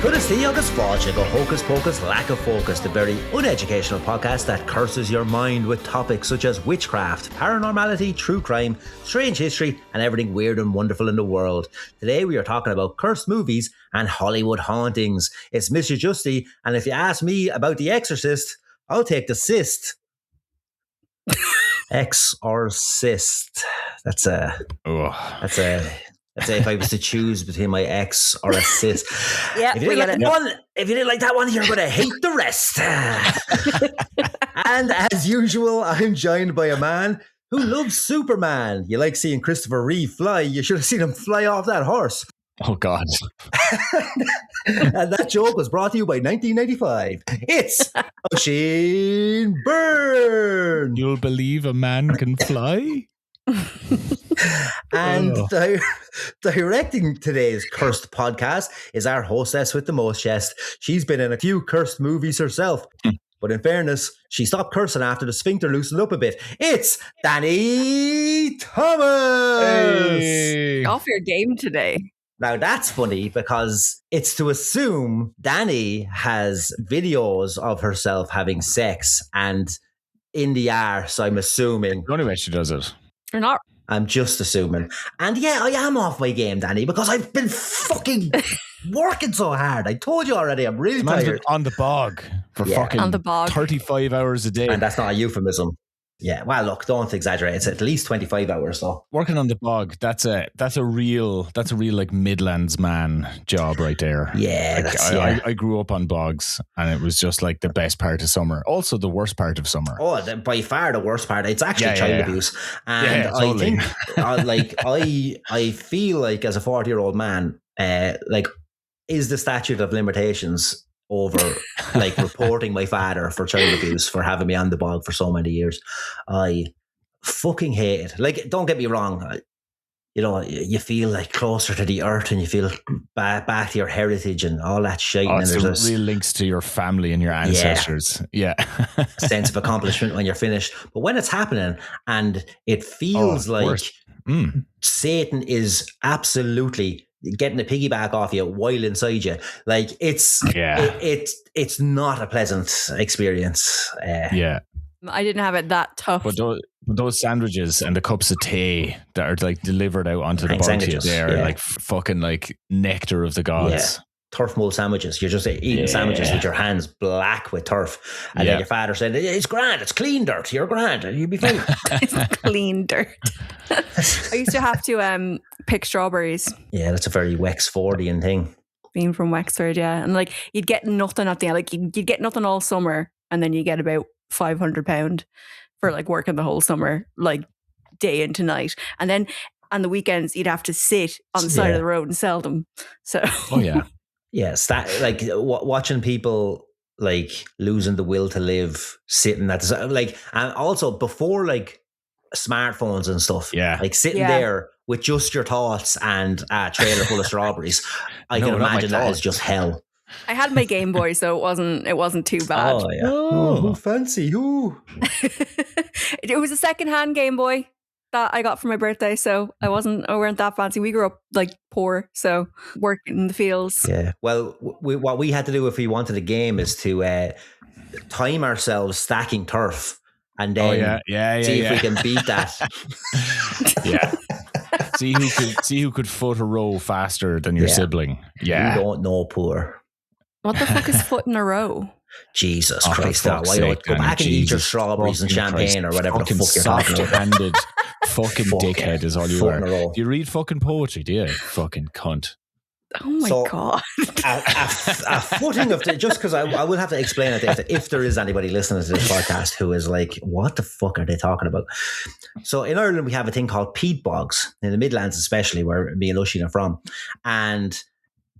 Tudas agus fáilte go hocus pocus lack of focus, the very uneducational podcast that curses your mind with topics such as witchcraft, paranormality, true crime, strange history, and everything weird and wonderful in the world. Today we are talking about cursed movies and Hollywood hauntings. It's Mr. Justy, and if you ask me about the Exorcist, I'll take the cyst. Exorcist. That's if I was to choose between my ex or a sis. Yeah, if you didn't like that one, you're going to hate the rest. And as usual, I'm joined by a man who loves Superman. You like seeing Christopher Reeve fly. You should have seen him fly off that horse. Oh, God. And that joke was brought to you by 1995. It's Oisin Byrne. You'll believe a man can fly? And directing today's cursed podcast is our hostess with the most chest. She's been in a few cursed movies herself, but in fairness, she stopped cursing after the sphincter loosened up a bit. It's Dani Thomas. Hey. Off your game today. Now that's funny because it's to assume Dani has videos of herself having sex and in the arse, I'm assuming. The only way she does it. You're not. I'm just assuming. And yeah, I am off my game, Dani, because I've been fucking working so hard. I told you already, I'm really tired. On the bog for fucking on the bog. 35 hours a day. And that's not a euphemism. Yeah, well, look, don't exaggerate. It's at least 25 hours, though. Working on the bog, that's a real like Midlands man job right there. Yeah, like, I grew up on bogs, and it was just like the best part of summer. Also, the worst part of summer. Oh, by far the worst part. It's actually child abuse, and totally. I think, I feel like as a 40-year-old man, is the statute of limitations over like reporting my father for child abuse for having me on the bog for so many years. I fucking hate it. Like, don't get me wrong, you feel like closer to the earth and you feel back to your heritage and all that shit. And there's some real links to your family and your ancestors. Yeah. Sense of accomplishment when you're finished. But when it's happening and it feels like Satan is absolutely getting a piggyback off you while inside you, like it's not a pleasant experience. I didn't have it that tough. But those sandwiches and the cups of tea that are like delivered out onto the bar to you, they are like fucking like nectar of the gods. Turf mold sandwiches. You're just eating sandwiches with your hands black with turf. And then your father said, it's grand, it's clean dirt, you're grand, you'll be fine. It's clean dirt. I used to have to pick strawberries. Yeah, that's a very Wexfordian thing. Being from Wexford, yeah. And like you'd get nothing at the end. Like you'd get nothing all summer and then you get about £500 for like working the whole summer, like day into night. And then on the weekends you'd have to sit on the side of the road and sell them. So Yes, that like watching people like losing the will to live, sitting at the like, and also before like smartphones and stuff, like sitting there with just your thoughts and a trailer full of strawberries. I can imagine that is just hell. I had my Game Boy, so it wasn't too bad. Oh yeah, oh, fancy, who? It was a secondhand Game Boy that I got for my birthday, so I weren't that fancy. We grew up like poor, so working in the fields. Yeah. Well, what we had to do if we wanted a game is to time ourselves stacking turf, and then see if we can beat that. See who could foot a row faster than your sibling. Yeah. You don't know, poor. What the fuck is foot in a row? Jesus Christ! Why don't go back and eat your strawberries and champagne or whatever the fuck you're talking about? Soft-handed fucking dickhead is all you are. Do you read fucking poetry? Do you? Fucking cunt. Oh my God. A footing of just because I will have to explain it if there is anybody listening to this podcast who is like, what the fuck are they talking about? So in Ireland we have a thing called peat bogs, in the Midlands especially, where me and Oisin are from, and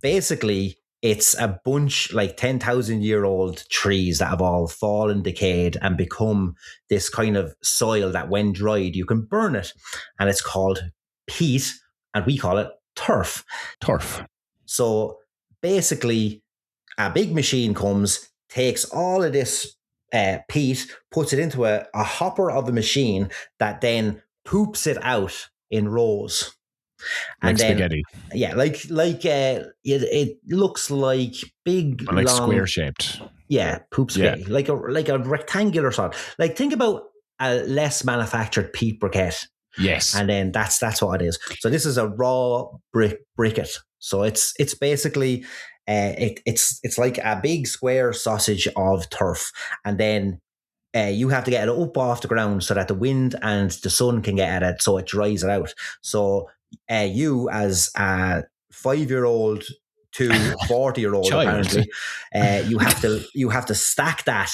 basically it's a bunch like 10,000-year-old trees that have all fallen, decayed, and become this kind of soil that when dried, you can burn it. And it's called peat, and we call it turf. Turf. So basically, a big machine comes, takes all of this peat, puts it into a hopper of a machine that then poops it out in rows. Like spaghetti. Yeah, it looks like big, but like long, square shaped. Yeah, poop spaghetti, like a rectangular sort. Like think about a less manufactured peat briquette. Yes, and then that's what it is. So this is a raw briquette. So it's basically it's like a big square sausage of turf, and then you have to get it up off the ground so that the wind and the sun can get at it, so it dries it out. So you as a 5-year-old to 40-year-old apparently, you have to stack that.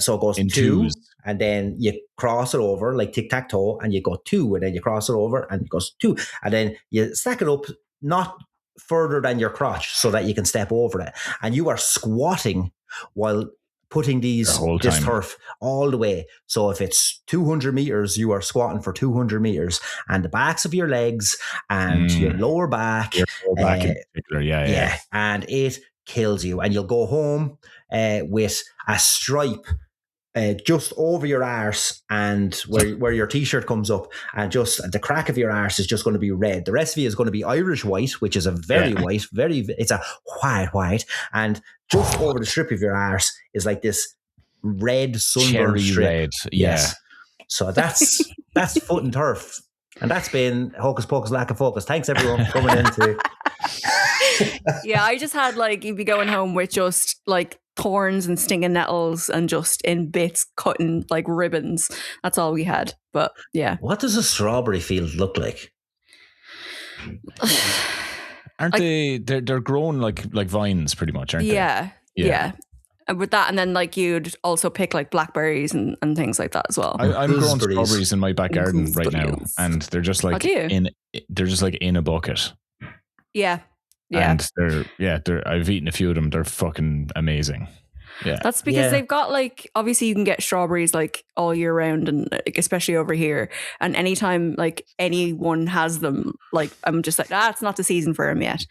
So it goes in 2, twos. and then you cross it over like tic-tac-toe, and you go 2, and then you cross it over, and it goes 2, and then you stack it up not further than your crotch so that you can step over it, and you are squatting while putting this turf all the way. So if it's 200 meters, you are squatting for 200 meters, and the backs of your legs and your lower back, in particular, yeah, and it kills you, and you'll go home with a stripe just over your arse, and where your t-shirt comes up, and just the crack of your arse is just going to be red. The rest of you is going to be Irish white, which is a very white, it's a white, and just over the strip of your arse is like this red sunburned strip. Red. Yes. So that's foot and turf. And that's been Hocus Pocus Lack of Focus. Thanks everyone for coming into. Yeah, I just had you'd be going home with just thorns and stinging nettles and just in bits cutting like ribbons. That's all we had. But yeah. What does a strawberry field look like? Aren't they? They're grown like vines, pretty much, aren't they? Yeah. And with that, and then you'd also pick blackberries and things like that as well. I'm growing strawberries in my back garden right now, and they're just in a bucket. Yeah. And I've eaten a few of them. They're fucking amazing. Yeah. That's because they've got obviously you can get strawberries all year round, and especially over here. And anytime anyone has them, I'm just it's not the season for them yet.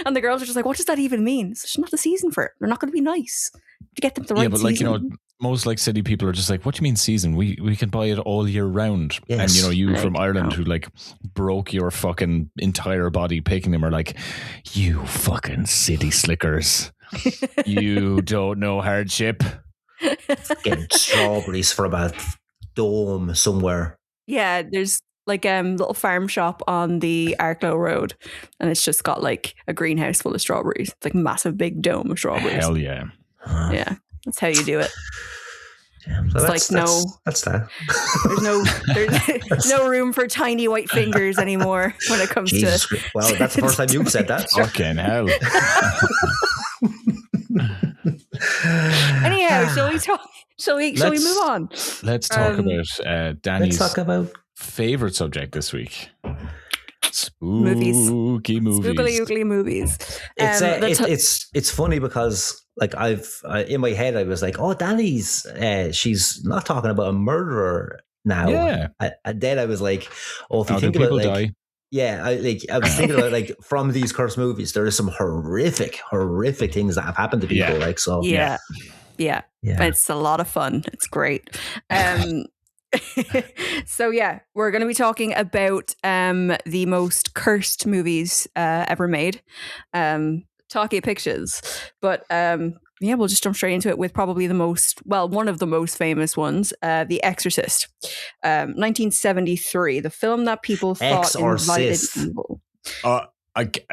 And the girls are just like, what does that even mean? It's not the season for it. They're not going to be nice to get them the right season. Yeah, but most city people are just like, what do you mean season? We can buy it all year round. Yes. And you from Ireland who broke your fucking entire body picking them are like, you fucking city slickers. You don't know hardship. Getting strawberries from a dome somewhere. Yeah, there's little farm shop on the Arklow Road, and it's just got a greenhouse full of strawberries. It's massive big dome of strawberries. Hell yeah. Yeah, that's how you do it. Yeah, so that's that. There's no room for tiny white fingers anymore when it comes to. Well, that's the first time you've said that. Fucking hell. Anyhow, shall we move on? Let's talk about Dani's favorite subject this week. Movies. Spooky movies. Spookily oogly movies. It's funny because I've in my head I was like, oh, Dani's she's not talking about a murderer now. Yeah. And then I was like, oh, if you think about die. Yeah, I was thinking about from these cursed movies, there is some horrific things that have happened to people. Yeah. It's a lot of fun. It's great. So we're going to be talking about the most cursed movies ever made. Talkie pictures, but we'll just jump straight into it with probably one of the most famous ones, The Exorcist, 1973, the film that people thought invited evil. I get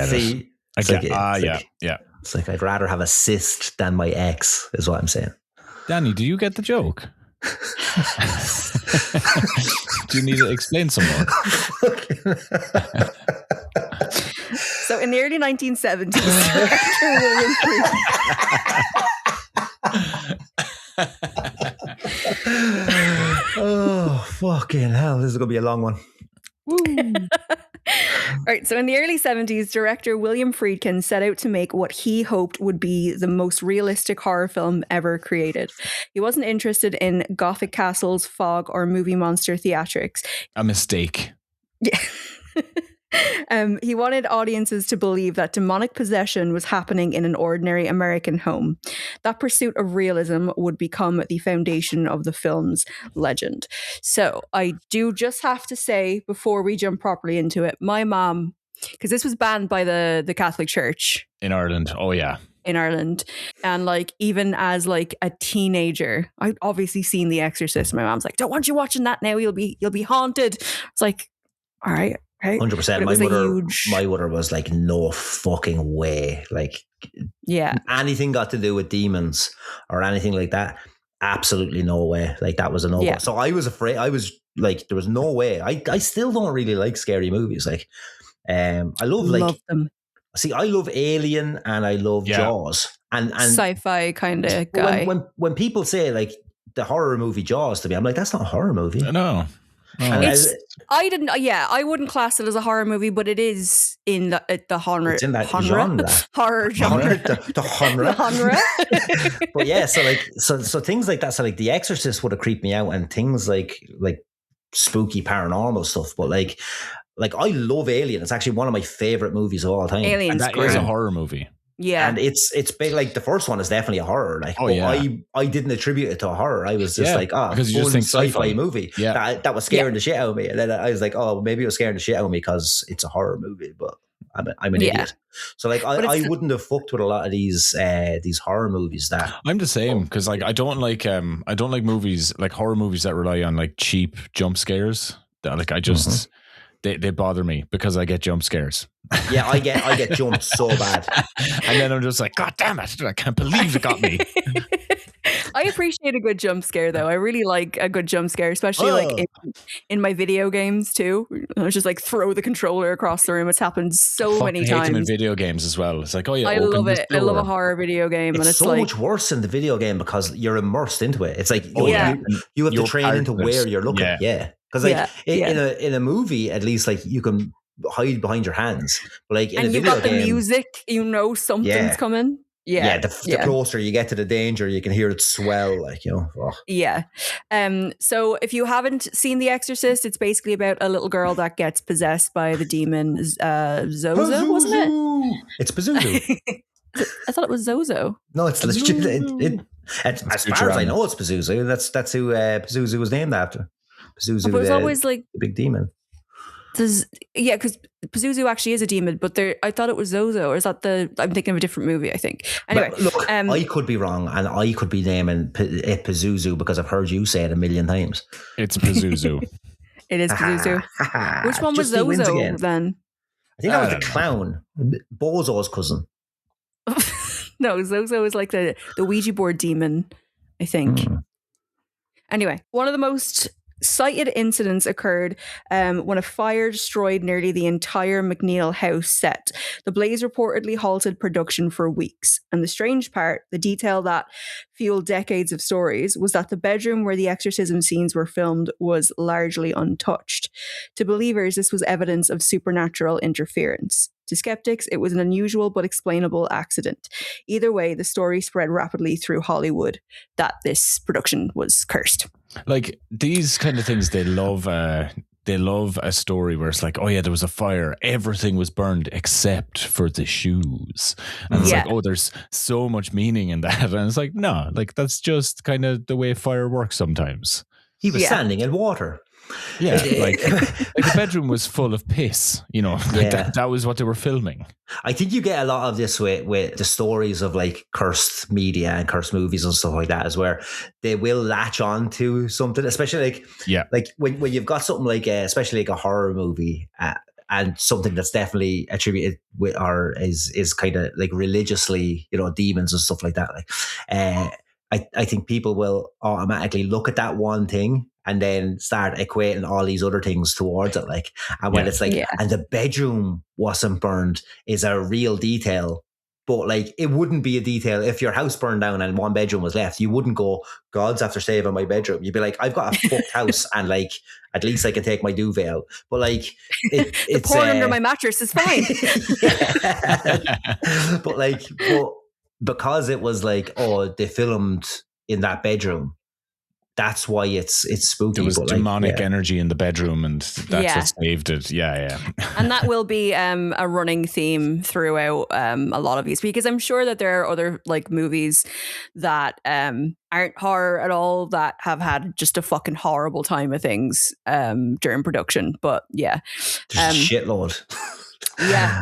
it. Yeah. It's I'd rather have a cyst than my ex, is what I'm saying. Danny, do you get the joke? Do you need to explain some more? So in the early 1970s, director William Friedkin. Oh, fucking hell. This is going to be a long one. Right, so in the early 70s, director William Friedkin set out to make what he hoped would be the most realistic horror film ever created. He wasn't interested in gothic castles, fog, or movie monster theatrics. A mistake. Yeah. He wanted audiences to believe that demonic possession was happening in an ordinary American home. That pursuit of realism would become the foundation of the film's legend. So I do just have to say, before we jump properly into it, my mom, because this was banned by the Catholic Church in Ireland. Oh yeah. In Ireland. And like, even as like a teenager, I'd obviously seen The Exorcist. My mom's like, don't want you watching that now. You'll be haunted. It's like, all right. Okay. 100%. My mother was like, no fucking way. Like, yeah, anything got to do with demons or anything like that, absolutely no way. Like, that was a no. Yeah. So I was afraid. I was like, there was no way. I still don't really like scary movies. Like, I love them. See, I love Alien and I love Jaws and sci-fi kind of guy. When people say like the horror movie Jaws to me, I'm like, that's not a horror movie. No. I wouldn't class it as a horror movie, but it is in the horror. It's in that genre. Horror genre. The genre. But yeah, so things like that. So like The Exorcist would have creeped me out, and things like spooky paranormal stuff. But like I love Alien. It's actually one of my favorite movies of all time. Alien's and that is a horror movie. Yeah, and it's big. Like the first one is definitely a horror. Like, I didn't attribute it to a horror. I was just like, because you just think sci-fi movie. Yeah, that was scaring the shit out of me. And then I was like, oh, maybe it was scaring the shit out of me because it's a horror movie. But I'm an idiot. So like, I wouldn't have fucked with a lot of these horror movies. That I'm the same, because like I don't like movies, like horror movies that rely on like cheap jump scares. That like I just. They bother me because I get jump scares. Yeah, I get jumped so bad. And then I'm just like, God damn it, I can't believe it got me. I appreciate a good jump scare though. I really like a good jump scare, especially like in my video games too. I was just like throw the controller across the room. It's happened so many times. I hate them in video games as well. It's like, oh yeah, I love it. I love a horror video game. It's so much worse in the video game because you're immersed into it. It's like you have to train into where you're looking. Yeah. Because like in a movie, at least like you can hide behind your hands. But like in a video game, you've got the music, something's coming. Yeah, the closer you get to the danger, you can hear it swell. Like Yeah. So if you haven't seen The Exorcist, it's basically about a little girl that gets possessed by the demon Zozo, wasn't it? It's Pazuzu. I thought it was Zozo. No, it's legit. As far as I know, it's Pazuzu. That's who Pazuzu was named after. Pazuzu, but it was always like the big demon. Because Pazuzu actually is a demon, but I thought it was Zozo, or is that I'm thinking of a different movie, I think. Anyway, but look, I could be wrong, and I could be naming it Pazuzu because I've heard you say it a million times. It's Pazuzu. It is Pazuzu. Which one was Zozo then? I think that was the clown, Bozo's cousin. No, Zozo is like the Ouija board demon, I think. Anyway, one of the most cited incidents occurred when a fire destroyed nearly the entire McNeil house set. The blaze reportedly halted production for weeks. And the strange part, the detail that fueled decades of stories, was that the bedroom where the exorcism scenes were filmed was largely untouched. To believers, this was evidence of supernatural interference. To skeptics, it was an unusual but explainable accident. Either way, the story spread rapidly through Hollywood that this production was cursed. Like these kind of things, they love a story where it's like, oh yeah, there was a fire, everything was burned except for the shoes, and it's like, oh, there's so much meaning in that, and it's like, no, like that's just kind of the way fire works sometimes. He was standing in water. Yeah, like the bedroom was full of piss, that was what they were filming. I think you get a lot of this with the stories of like cursed media and cursed movies and stuff like that, is where they will latch on to something, especially like when you've got something like especially like a horror movie and something that's definitely attributed with or is kind of like religiously, demons and stuff like that. Like I think people will automatically look at that one thing and then start equating all these other things towards it. Like, and when it's like, and the bedroom wasn't burned is a real detail, but like, it wouldn't be a detail if your house burned down and one bedroom was left. You wouldn't go, God's after saving my bedroom. You'd be like, I've got a fucked house and like, at least I can take my duvet out. But like, it's porn under my mattress is fine. but because it was like, oh, they filmed in that bedroom, that's why it's spooky. There was demonic energy in the bedroom, and that's what saved it. Yeah. And that will be a running theme throughout a lot of these, because I'm sure that there are other like movies that aren't horror at all that have had just a fucking horrible time of things during production. But yeah, shitload. Yeah.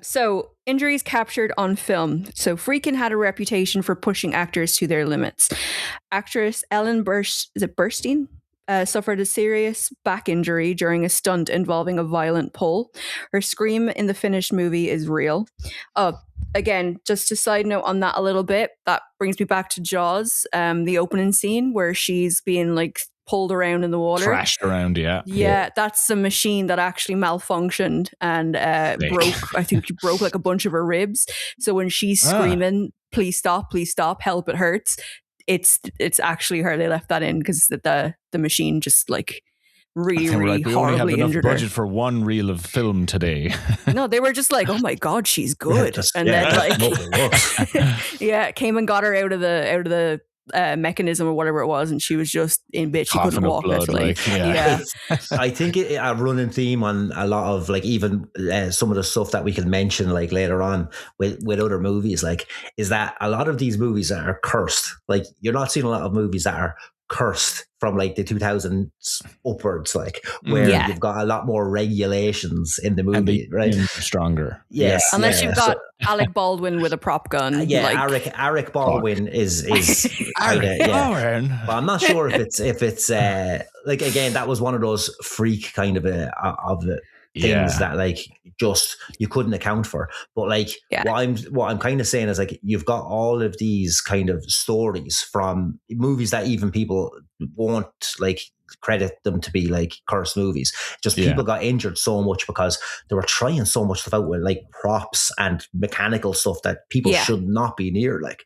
So injuries captured on film. So Friedkin had a reputation for pushing actors to their limits. Actress Ellen Burstyn suffered a serious back injury during a stunt involving a violent pull. Her scream in the finished movie is real. Again, just a side note on that a little bit, that brings me back to Jaws, the opening scene where she's being like pulled around in the water. Thrashed around, Yeah, that's a machine that actually malfunctioned and broke like a bunch of her ribs. So when she's screaming, please stop, help, it hurts, it's actually her. They left that in because the machine just like really horribly only have enough injured budget her. for one reel of film today. No, they were just like, oh my God, she's good. Then like came and got her out of the mechanism or whatever it was, and she was just in bit. She couldn't walk. Blood, I think a running theme on a lot of like even some of the stuff that we can mention like later on with other movies, like, is that a lot of these movies are cursed. Like, you're not seeing a lot of movies that are cursed from like the 2000s upwards, like where you've got a lot more regulations in the movie, right? Stronger. Yes. Unless you've got Alec Baldwin with a prop gun. Alec Baldwin is Baldwin. But I'm not sure if it's like, again, that was one of those freak kind of things that like just you couldn't account for. But like what I'm kind of saying is like, you've got all of these kind of stories from movies that even people won't like credit them to be like cursed movies. Just people got injured so much because they were trying so much stuff out with like props and mechanical stuff that people should not be near. Like,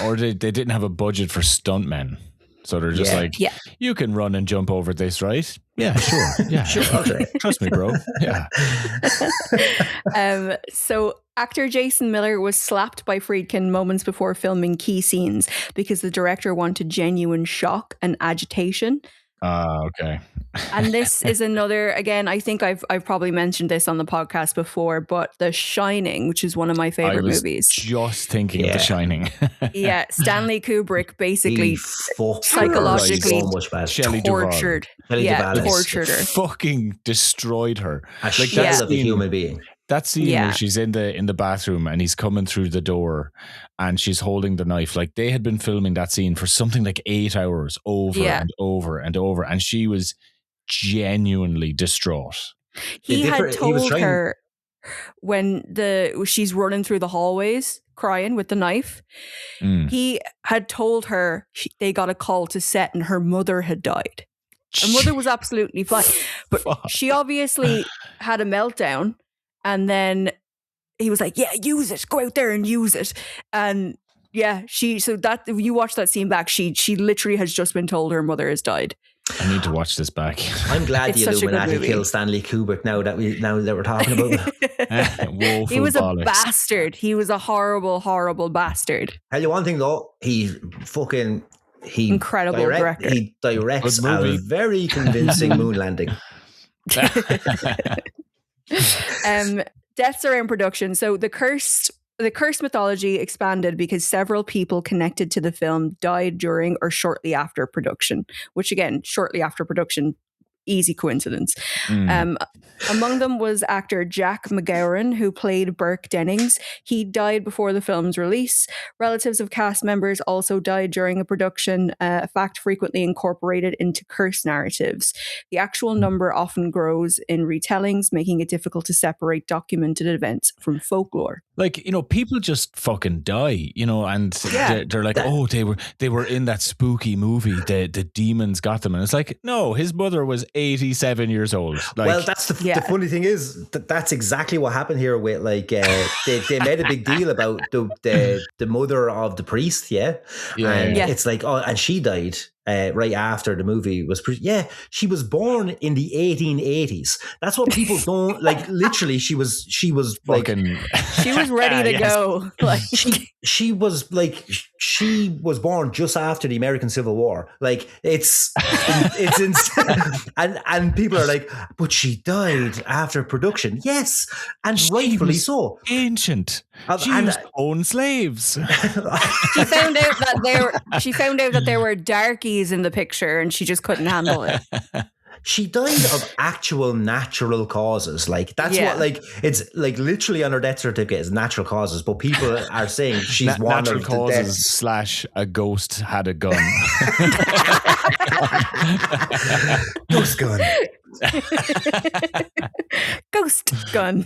or they didn't have a budget for stuntmen. So they're just like, you can run and jump over this, right? Yeah, sure. Yeah, sure. Okay. Trust me, bro. Yeah. So actor Jason Miller was slapped by Friedkin moments before filming key scenes because the director wanted genuine shock and agitation. Okay. And this is another, again, I think I've probably mentioned this on the podcast before, but The Shining, which is one of my favorite movies. Just thinking of The Shining. Stanley Kubrick basically psychologically tortured. Tortured her. Fucking destroyed her. Like that's a human being. That scene where she's in the bathroom and he's coming through the door and she's holding the knife. Like, they had been filming that scene for something like 8 hours over and over and over. And she was genuinely distraught. He had told her when she's running through the hallways crying with the knife. He had told her they got a call to set and her mother had died. Her mother was absolutely fine. But she obviously had a meltdown. And then he was like, use it. Go out there and use it. And so that if you watch that scene back, she literally has just been told her mother has died. I need to watch this back. I'm glad the Illuminati killed Stanley Kubrick now that we're talking about it. He was a bastard. He was a horrible, horrible bastard. Tell you one thing though, incredible director. He directs a very convincing moon landing. Deaths around production. So the cursed mythology expanded because several people connected to the film died during or shortly after production, which again, shortly after production, easy coincidence. Among them was actor Jack McGowan, who played Burke Dennings. He died before the film's release. Relatives of cast members also died during a production, a fact frequently incorporated into curse narratives. The actual number often grows in retellings, making it difficult to separate documented events from folklore. Like, people just fucking die, and they're like, they were in that spooky movie. The demons got them. And it's like, no, his mother was 87 years old. Like, well, that's the funny thing is that's exactly what happened here with like they made a big deal about the mother of the priest, and it's like, and she died right after the movie was she was born in the 1880s. That's what people don't like. Literally, she was like she was ready to go. Like she was born just after the American Civil War. Like it's insane. and people are like, but she died after production. Yes, and rightfully so. Ancient. She used to own slaves. She found out that there were darkies in the picture, and she just couldn't handle it. She died of actual natural causes. Like that's what, like it's like literally on her death certificate is natural causes, but people are saying she's one natural of causes / a ghost had a gun. Ghost gun. Ghost gun.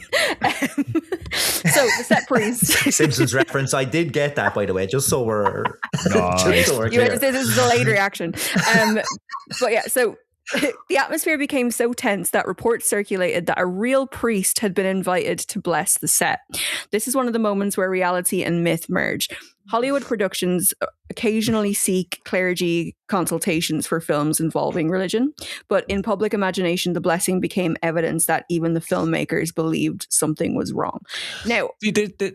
So the set priest. Simpsons reference. I did get that, by the way, just so we're clear. This is a late reaction. But yeah, so the atmosphere became so tense that reports circulated that a real priest had been invited to bless the set. This is one of the moments where reality and myth merge. Hollywood productions occasionally seek clergy consultations for films involving religion, but in public imagination, the blessing became evidence that even the filmmakers believed something was wrong. Now,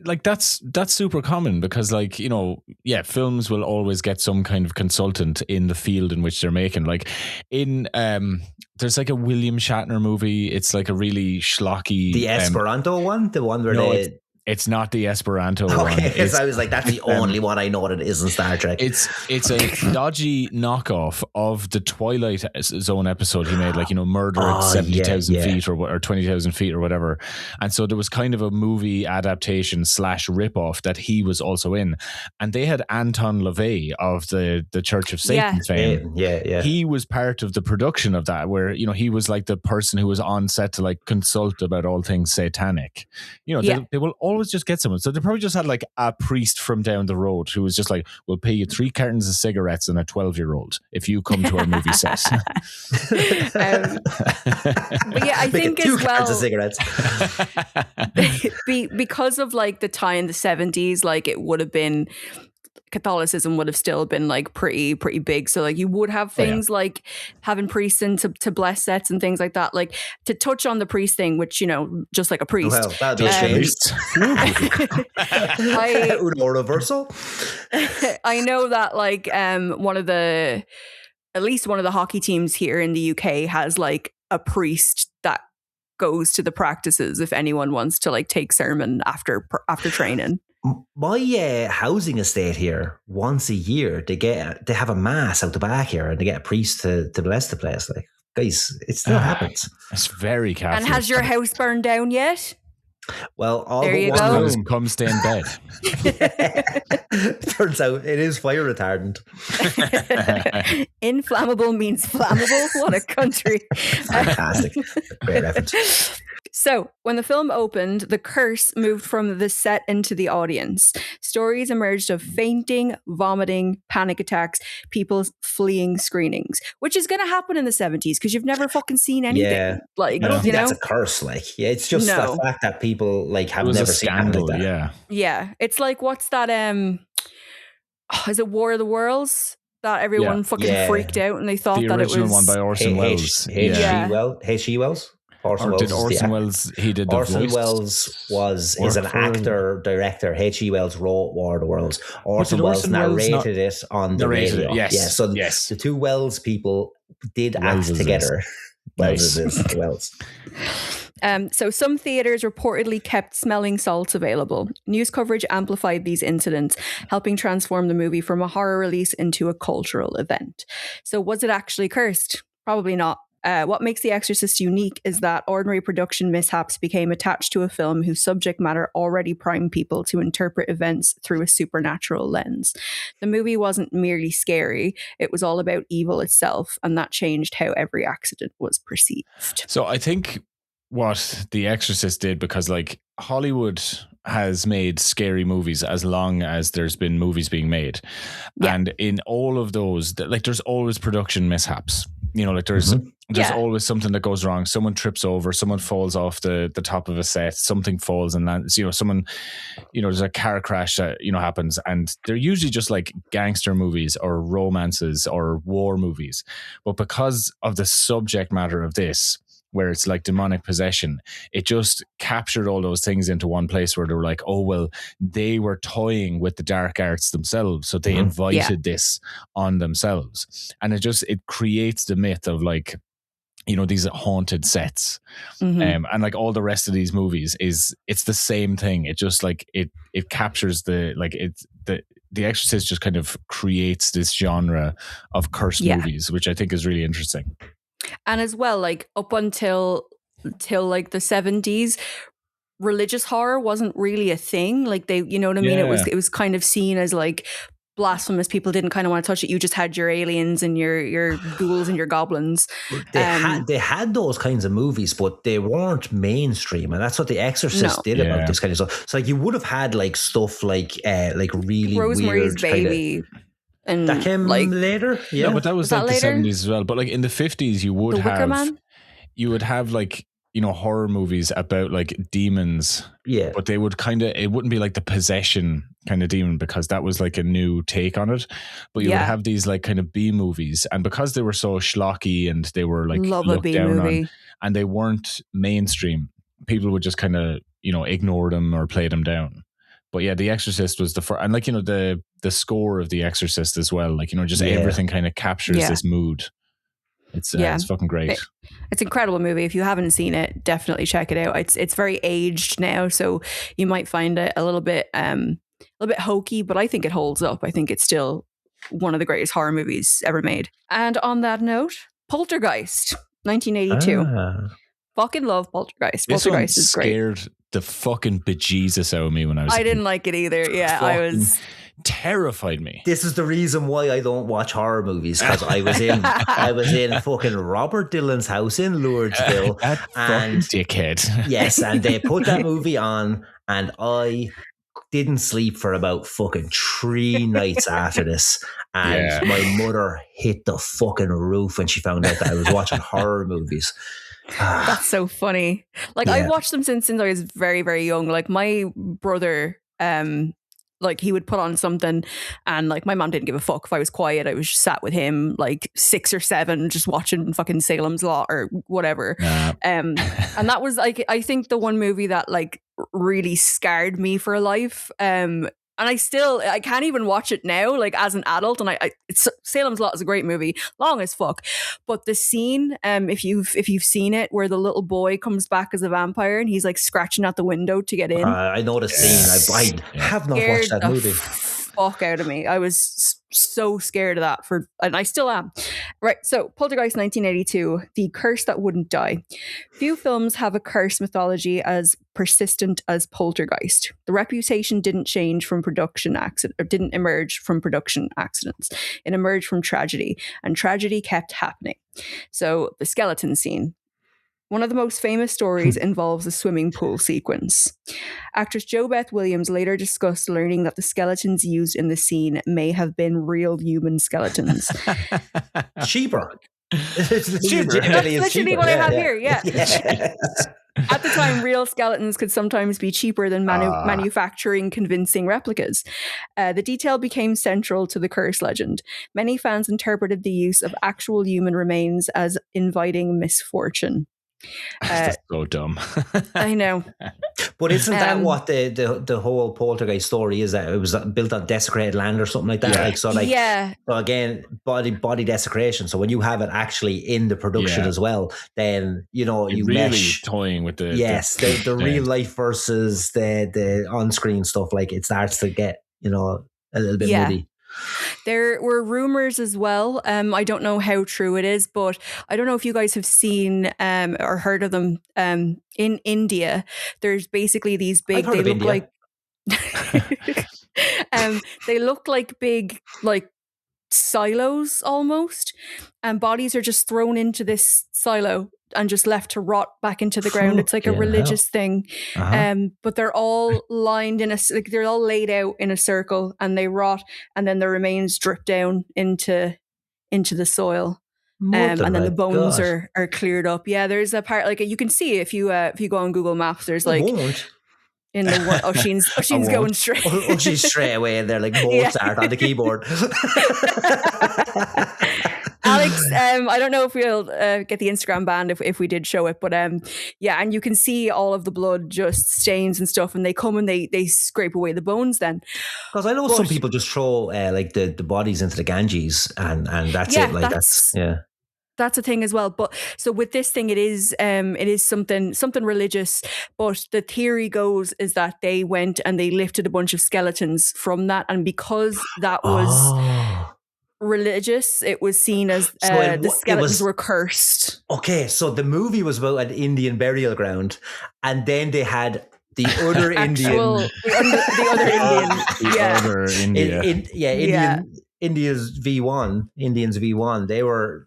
like that's super common because, like, you know, films will always get some kind of consultant in the field in which they're making. Like in there's like a William Shatner movie. It's like a really schlocky, the Esperanto one, the one where it's not the Esperanto one. Okay, because I was like, that's the only one I know that isn't Star Trek. It's a dodgy knockoff of the Twilight Zone episode he made, like, you know, Murder at 70,000 feet or 20,000 feet or whatever. And so there was kind of a movie adaptation / ripoff that he was also in. And they had Anton LaVey of the Church of Satan fame. Yeah. He was part of the production of that, where, you know, he was like the person who was on set to like consult about all things satanic. You know, they will always just get someone. So they probably just had like a priest from down the road who was just like, we'll pay you 3 cartons of cigarettes and a 12-year-old if you come to our movie set. But yeah, I think as 2 well, cartons of cigarettes. because of like the tie in the 70s, like it would have been, Catholicism would have still been like pretty big. So like you would have things like having priests in to bless sets and things like that. Like to touch on the priest thing, which, you know, just like a priest. Well, that'd be strange. Uno reversal. I know that like at least one of the hockey teams here in the UK has like a priest that goes to the practices if anyone wants to like take sermon after training. My housing estate here, once a year, they have a mass out the back here, and they get a priest to bless the place. Like, guys, it still happens. It's very Catholic. And has your house burned down yet? Well, all there but one room. Come stay in bed. Turns out it is fire retardant. Inflammable means flammable. What a country. Fantastic. Great reference. So, when the film opened, the curse moved from the set into the audience. Stories emerged of fainting, vomiting, panic attacks, people fleeing screenings, which is going to happen in the 70s because you've never fucking seen anything. Yeah. Like, I don't think that's a curse. Like, it's just the fact that people like have never seen anything like that. Yeah. It's like, what's that? Is it War of the Worlds? That everyone fucking freaked out and they thought that it was the original one by Orson Welles. H.G. Wells. Orson Welles? He did the Orson voice. Welles is an actor director. H.G. Wells wrote War of the Worlds. Orson Welles narrated it on the radio. Yes. Yeah, so the two Wells people did act together. Wells is Wells. So some theaters reportedly kept smelling salts available. News coverage amplified these incidents, helping transform the movie from a horror release into a cultural event. So was it actually cursed? Probably not. What makes The Exorcist unique is that ordinary production mishaps became attached to a film whose subject matter already primed people to interpret events through a supernatural lens. The movie wasn't merely scary, it was all about evil itself, and that changed how every accident was perceived. So I think what The Exorcist did, because like Hollywood has made scary movies as long as there's been movies being made. Yeah. And in all of those, like there's always production mishaps. like there's always something that goes wrong. Someone trips over, someone falls off the top of a set, something falls and lands, someone, there's a car crash that, happens, and they're usually just like gangster movies or romances or war movies. But because of the subject matter of this, where it's like demonic possession, it just captured all those things into one place where they were like, oh, well, they were toying with the dark arts themselves. So they invited this on themselves. And it creates the myth of like, these haunted sets. And like all the rest of these movies it's the same thing. It just like, it captures the Exorcist just kind of creates this genre of cursed movies, which I think is really interesting. And as well, like up until like the 70s, religious horror wasn't really a thing. Like they, you know what I mean? It was kind of seen as like blasphemous. People didn't kind of want to touch it. You just had your aliens and your ghouls and your goblins. They had those kinds of movies, but they weren't mainstream, and that's what The Exorcist did about this kind of stuff. So like you would have had like stuff like really Rosemary's weird Baby. And that came later, No, but that was like the 70s as well. But like in the 50s, you would have like horror movies about like demons. Yeah, but they would it wouldn't be like the possession kind of demon, because that was like a new take on it. But you would have these like kind of B movies, and because they were so schlocky and they were like looked down on, and they weren't mainstream, people would just kind of ignore them or play them down. But yeah, The Exorcist was the first, and like the score of The Exorcist as well, like just everything kind of captures this mood. It's fucking great. It's an incredible movie. If you haven't seen it, definitely check it out. It's very aged now, so you might find it a little bit hokey, but I think it holds up. I think it's still one of the greatest horror movies ever made. And on that note, Poltergeist, 1982. Fucking love Poltergeist. Poltergeist is great. Scared the fucking bejesus out of me when I was. I didn't like it either. Yeah, I was. Terrified me. This is the reason why I don't watch horror movies, because I was in fucking Robert Dylan's house in Lourdsville, and dickhead. Yes, and they put that movie on, and I didn't sleep for about fucking 3 nights after this. And my mother hit the fucking roof when she found out that I was watching horror movies. That's so funny. Like I've watched them since I was very, very young. Like my brother, like he would put on something, and like my mom didn't give a fuck if I was quiet. I was just sat with him like 6 or 7, just watching fucking Salem's Lot or whatever. And that was like, I think the one movie that like really scarred me for life. And I can't even watch it now, like as an adult. And it's Salem's Lot is a great movie, long as fuck. But the scene, if you've seen it, where the little boy comes back as a vampire and he's like scratching at the window to get in. I know the scene. I have not watched that movie. Fuck out of me. I was so scared of that and I still am. Right. So Poltergeist 1982, The Curse That Wouldn't Die. Few films have a curse mythology as persistent as Poltergeist. The reputation didn't emerge from production accidents. It emerged from tragedy, and tragedy kept happening. So the skeleton scene. One of the most famous stories involves a swimming pool sequence. Actress Jo Beth Williams later discussed learning that the skeletons used in the scene may have been real human skeletons. Cheaper. That's literally what I have here, yeah. At the time, real skeletons could sometimes be cheaper than manufacturing convincing replicas. The detail became central to the curse legend. Many fans interpreted the use of actual human remains as inviting misfortune. That's so dumb. I know. But isn't that what the whole Poltergeist story is? That it was built on desecrated land or something like that? So again, body desecration. So when you have it actually in the production as well, then you really mesh toying with the real life versus the on-screen stuff. Like it starts to get a little bit muddy. There were rumors as well. I don't know how true it is, but I don't know if you guys have seen or heard of them. In India, there's basically these big. They look like. They look like big, like silos almost, and bodies are just thrown into this silo and just left to rot back into the ground. It's like a religious thing. But they're all lined they're all laid out in a circle, and they rot, and then the remains drip down into the soil. and then the bones are cleared up. Yeah, there's a part like you can see if you go on Google Maps. There's like in the one. Oisin's going straight. She's straight away, and they're like Mozart on the keyboard. Alex, I don't know if we'll get the Instagram banned if we did show it, but yeah, and you can see all of the blood just stains and stuff, and they come and they scrape away the bones then. Because I know some people just throw like the bodies into the Ganges and that's it. Like that's a thing as well. But so with this thing, it is something religious. But the theory goes is that they went and they lifted a bunch of skeletons from that, and because that was religious, it was seen as the skeletons were cursed. Okay, so the movie was about an Indian burial ground, and then they had the other Indian, India's V1, Indians V1. They were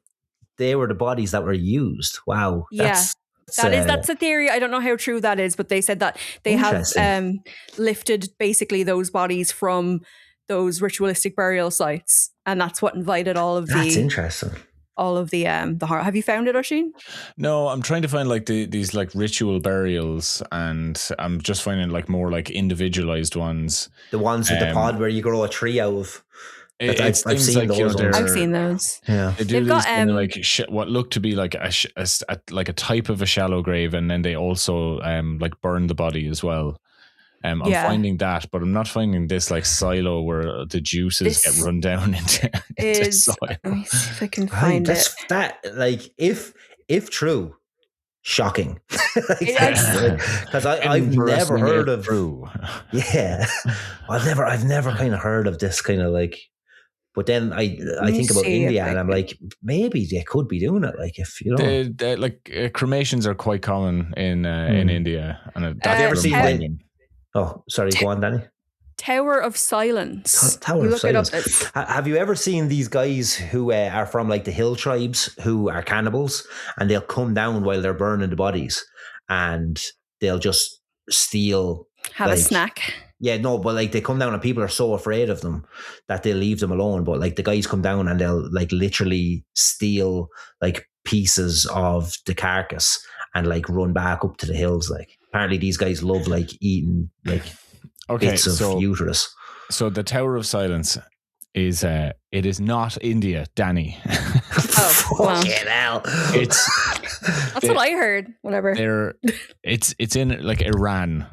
the bodies that were used. Wow, that's a theory. I don't know how true that is, but they said that they have lifted basically those bodies from those ritualistic burial sites, and that's what invited all of That's interesting. All of the horror. Have you found it, Oisin? No, I'm trying to find like these like ritual burials, and I'm just finding like more like individualized ones. The ones with the pod where you grow a tree out of. I've seen like, those. I've seen those. Yeah, they do these kind of like what look to be like a type of a shallow grave, and then they also like burn the body as well. I'm finding that, but I'm not finding this like silo where the juices get run down into soil. Let me see if I can find it. That like if true, shocking. Because I've never heard of. Yeah, I've never kind of heard of this kind of like. But then I think about India, and I'm like, maybe they could be doing it. Like if you know, cremations are quite common in India. And have you ever seen? Oh, sorry. Go on, Dani. Tower of Silence. Tower of Silence. Have you ever seen these guys who are from like the hill tribes who are cannibals, and they'll come down while they're burning the bodies, and they'll just steal, have a snack. Yeah, no, but like they come down and people are so afraid of them that they leave them alone. But like the guys come down and they'll like literally steal like pieces of the carcass and like run back up to the hills. Like apparently these guys love like eating like bits of uterus. So the Tower of Silence is it is not India, Dani. Fucking hell. That's what I heard. Whatever. It's in like Iran.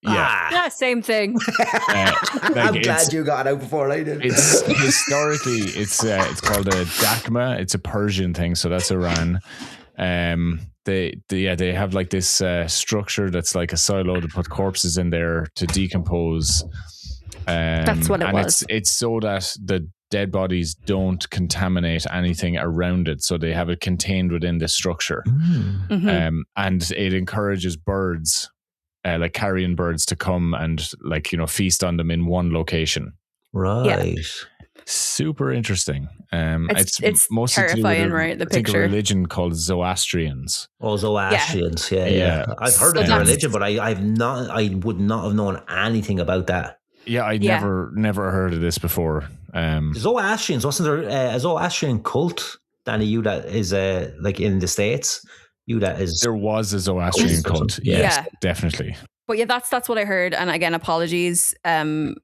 Yeah, same thing. I'm glad you got it out before I did. It's historically it's called a dakma. It's a Persian thing, so that's Iran. They have like this structure that's like a silo to put corpses in there to decompose. That's what it was. It's so that the dead bodies don't contaminate anything around it, so they have it contained within the structure. Mm-hmm. And it encourages birds. Like carrion birds to come and like, you know, feast on them in one location. Right. Yeah. Super interesting. It's mostly terrifying, right? The picture. A religion called Zoroastrians. Oh, Zoroastrians. Yeah. I've heard of the religion, but I would not have known anything about that. Yeah, I never heard of this before. Zoroastrians, wasn't there a Zoroastrian cult, Dani, you that is like in the States? There was a Zoroastrian cult. Yes, definitely. But yeah, that's what I heard. And again, apologies for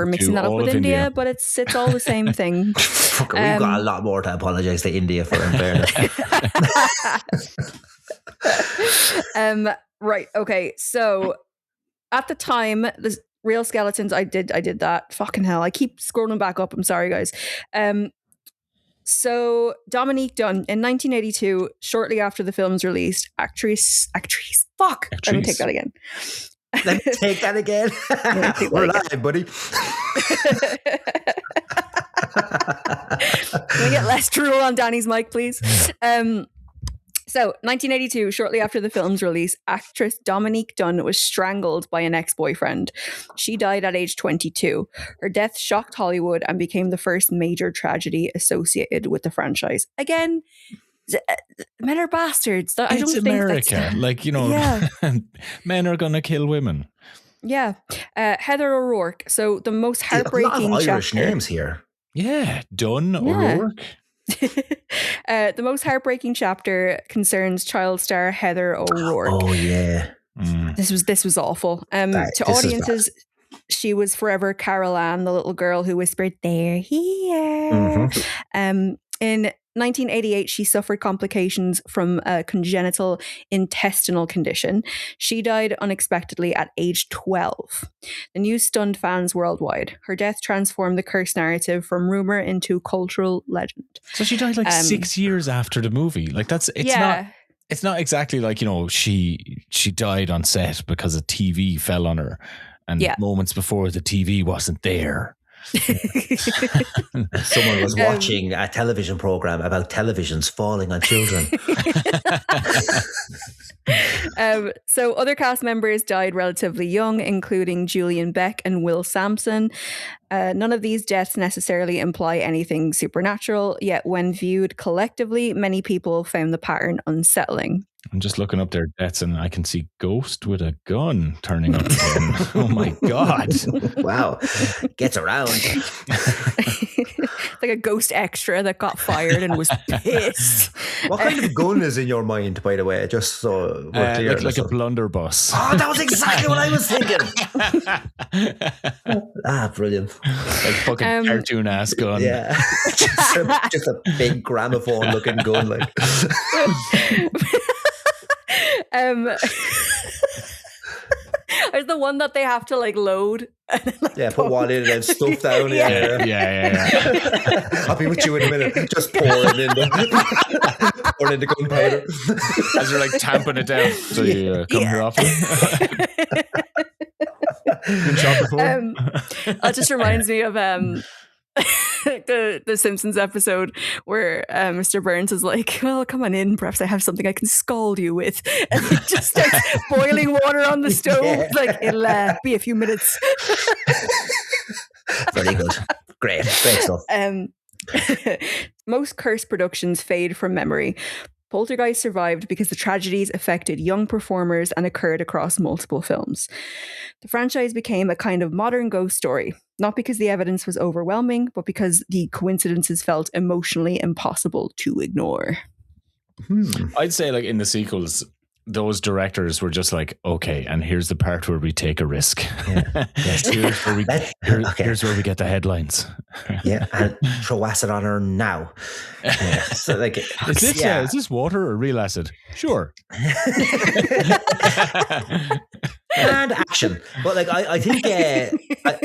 mixing that up with India, but it's all the same thing. We've got a lot more to apologize to India for, in fairness. Right. Okay. So at the time, the real skeletons, I did that. Fucking hell. I keep scrolling back up. I'm sorry, guys. So Dominique Dunne in 1982, shortly after the film's released, actress. Fuck. Let me take that again. We're live, buddy. Can we get less drool on Dani's mic, please? So, 1982, shortly after the film's release, actress Dominique Dunne was strangled by an ex-boyfriend. She died at age 22. Her death shocked Hollywood and became the first major tragedy associated with the franchise. Again, men are bastards. I don't think America. Like, you know, men are going to kill women. Yeah. Heather O'Rourke. So, the most heartbreaking a lot of Irish chapter. names here. Yeah. Dunne, O'Rourke. The most heartbreaking chapter concerns child star Heather O'Rourke. Oh yeah, this was awful. To audiences, she was forever Carol Ann, the little girl who whispered, "They're here." In 1988, she suffered complications from a congenital intestinal condition. She died unexpectedly at age 12. The news stunned fans worldwide. Her death transformed the curse narrative from rumor into cultural legend. So she died like 6 years after the movie. Like it's not exactly like, she died on set because a TV fell on her and moments before the TV wasn't there. Someone was watching a television program about televisions falling on children. So other cast members died relatively young, including Julian Beck and Will Sampson. None of these deaths necessarily imply anything supernatural, yet when viewed collectively, many people found the pattern unsettling. I'm just looking up their deaths and I can see Ghost with a gun turning up again. Oh my God. Wow. Gets around. Like a ghost extra that got fired and was pissed. What kind of gun is in your mind, by the way? Just so we're clear. Like a blunderbuss. Oh, that was exactly what I was thinking. Brilliant. Like fucking cartoon ass gun. Yeah. just a big gramophone looking gun. Like. There's the one that they have to like load. And then, like, put one in and then stuff down. Yeah. I'll be with you in a minute. Just pouring in the gunpowder as you're like tamping it down. So you come here often. Been shot before. That just reminds me of the Simpsons episode where Mr. Burns is like, "Well, come on in. Perhaps I have something I can scald you with," and he just starts boiling water on the stove. Like, it'll be a few minutes. Very good. Great stuff. Most curse productions fade from memory. Poltergeist survived because the tragedies affected young performers and occurred across multiple films. The franchise became a kind of modern ghost story, not because the evidence was overwhelming, but because the coincidences felt emotionally impossible to ignore. I'd say, like, in the sequels, those directors were just like, okay, and here's the part where we take a risk. Yeah. Yes. Here's where we get the headlines. Yeah, and throw acid on her now. Yeah. So, like, is this water or real acid? Sure. And action. But like, I think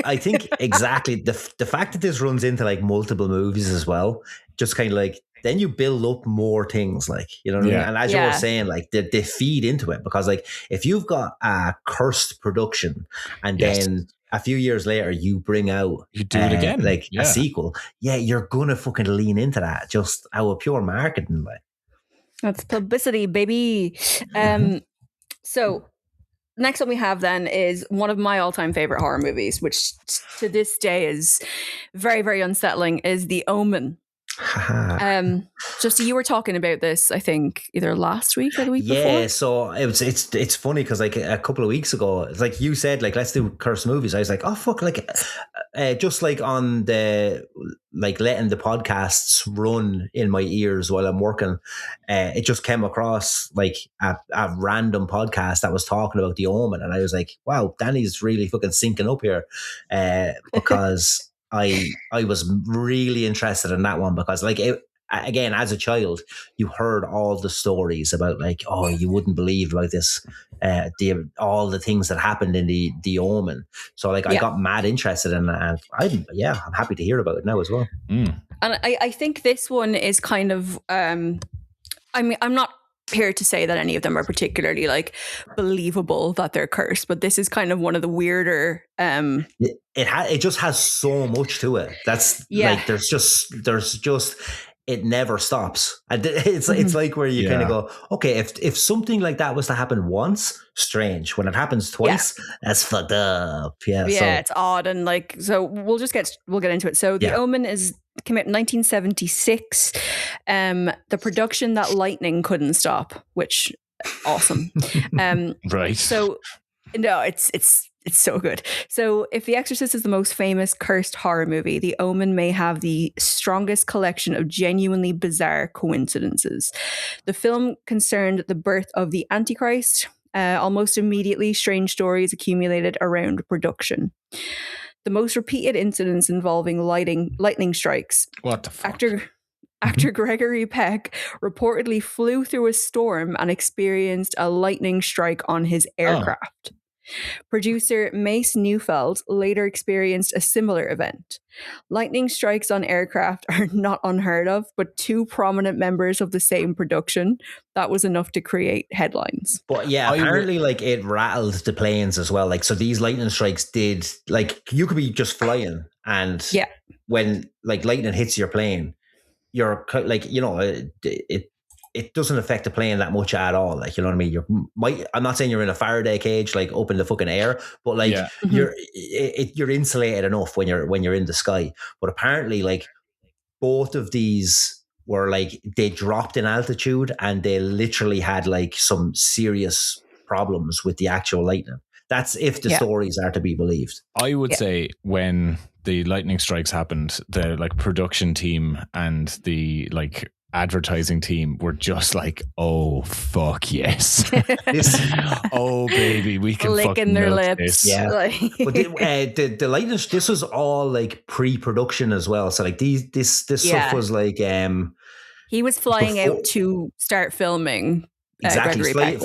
I think exactly the fact that this runs into like multiple movies as well, just kind of like, then you build up more things, like, you know what I mean? And as you were saying, like, they feed into it, because like, if you've got a cursed production and then a few years later you bring out, you do it again, like a sequel, you're gonna fucking lean into that just out of pure marketing. Like, that's publicity, baby. So next one we have then is one of my all-time favorite horror movies, which to this day is very, very unsettling, is The Omen. Justy, you were talking about this, I think, either last week or the week before. Yeah, so it's funny because like a couple of weeks ago, it's like you said, like, let's do cursed movies. I was like, oh fuck, like just like on the, like, letting the podcasts run in my ears while I'm working, it just came across like a random podcast that was talking about The Omen, and I was like, wow, Dani's really fucking syncing up here, because I was really interested in that one, because like, again, as a child, you heard all the stories about, like, oh, you wouldn't believe about this, all the things that happened in the Omen. So like, I got mad interested in that, and I'm happy to hear about it now as well. And I think this one is kind of, I mean, I'm not here to say that any of them are particularly like believable that they're cursed, but this is kind of one of the weirder. It just has so much to it. That's like, there's just it never stops, and it's like where you kind of go, okay, if something like that was to happen once, strange. When it happens twice, that's fucked up. It's odd, and like, so we'll get into it. So The Omen came out in 1976. The production that lightning couldn't stop, which awesome. Right. So no, it's It's so good. So if The Exorcist is the most famous cursed horror movie, The Omen may have the strongest collection of genuinely bizarre coincidences. The film concerned the birth of the Antichrist. Almost immediately, strange stories accumulated around production. The most repeated incidents involving lightning strikes. What the fuck? Actor Gregory Peck reportedly flew through a storm and experienced a lightning strike on his aircraft. Producer Mace Neufeld later experienced a similar event. Lightning strikes on aircraft are not unheard of, but two prominent members of the same production, that was enough to create headlines. But yeah, apparently like it rattled the planes as well. Like, so these lightning strikes did, like, you could be just flying and when like lightning hits your plane, you're like, you know, it doesn't affect the plane that much at all. Like, you know what I mean? I'm not saying you're in a Faraday cage, like up in the fucking air, but like you're insulated enough when you're in the sky. But apparently, like, both of these were like, they dropped in altitude and they literally had like some serious problems with the actual lightning. That's if the stories are to be believed. I would say when the lightning strikes happened, the like production team and the like advertising team were just like, oh fuck yes. Oh baby, we can licking their lips. This. Yeah. But the lightning, this was all like pre-production as well. So like this stuff was like he was flying out to start filming. Exactly.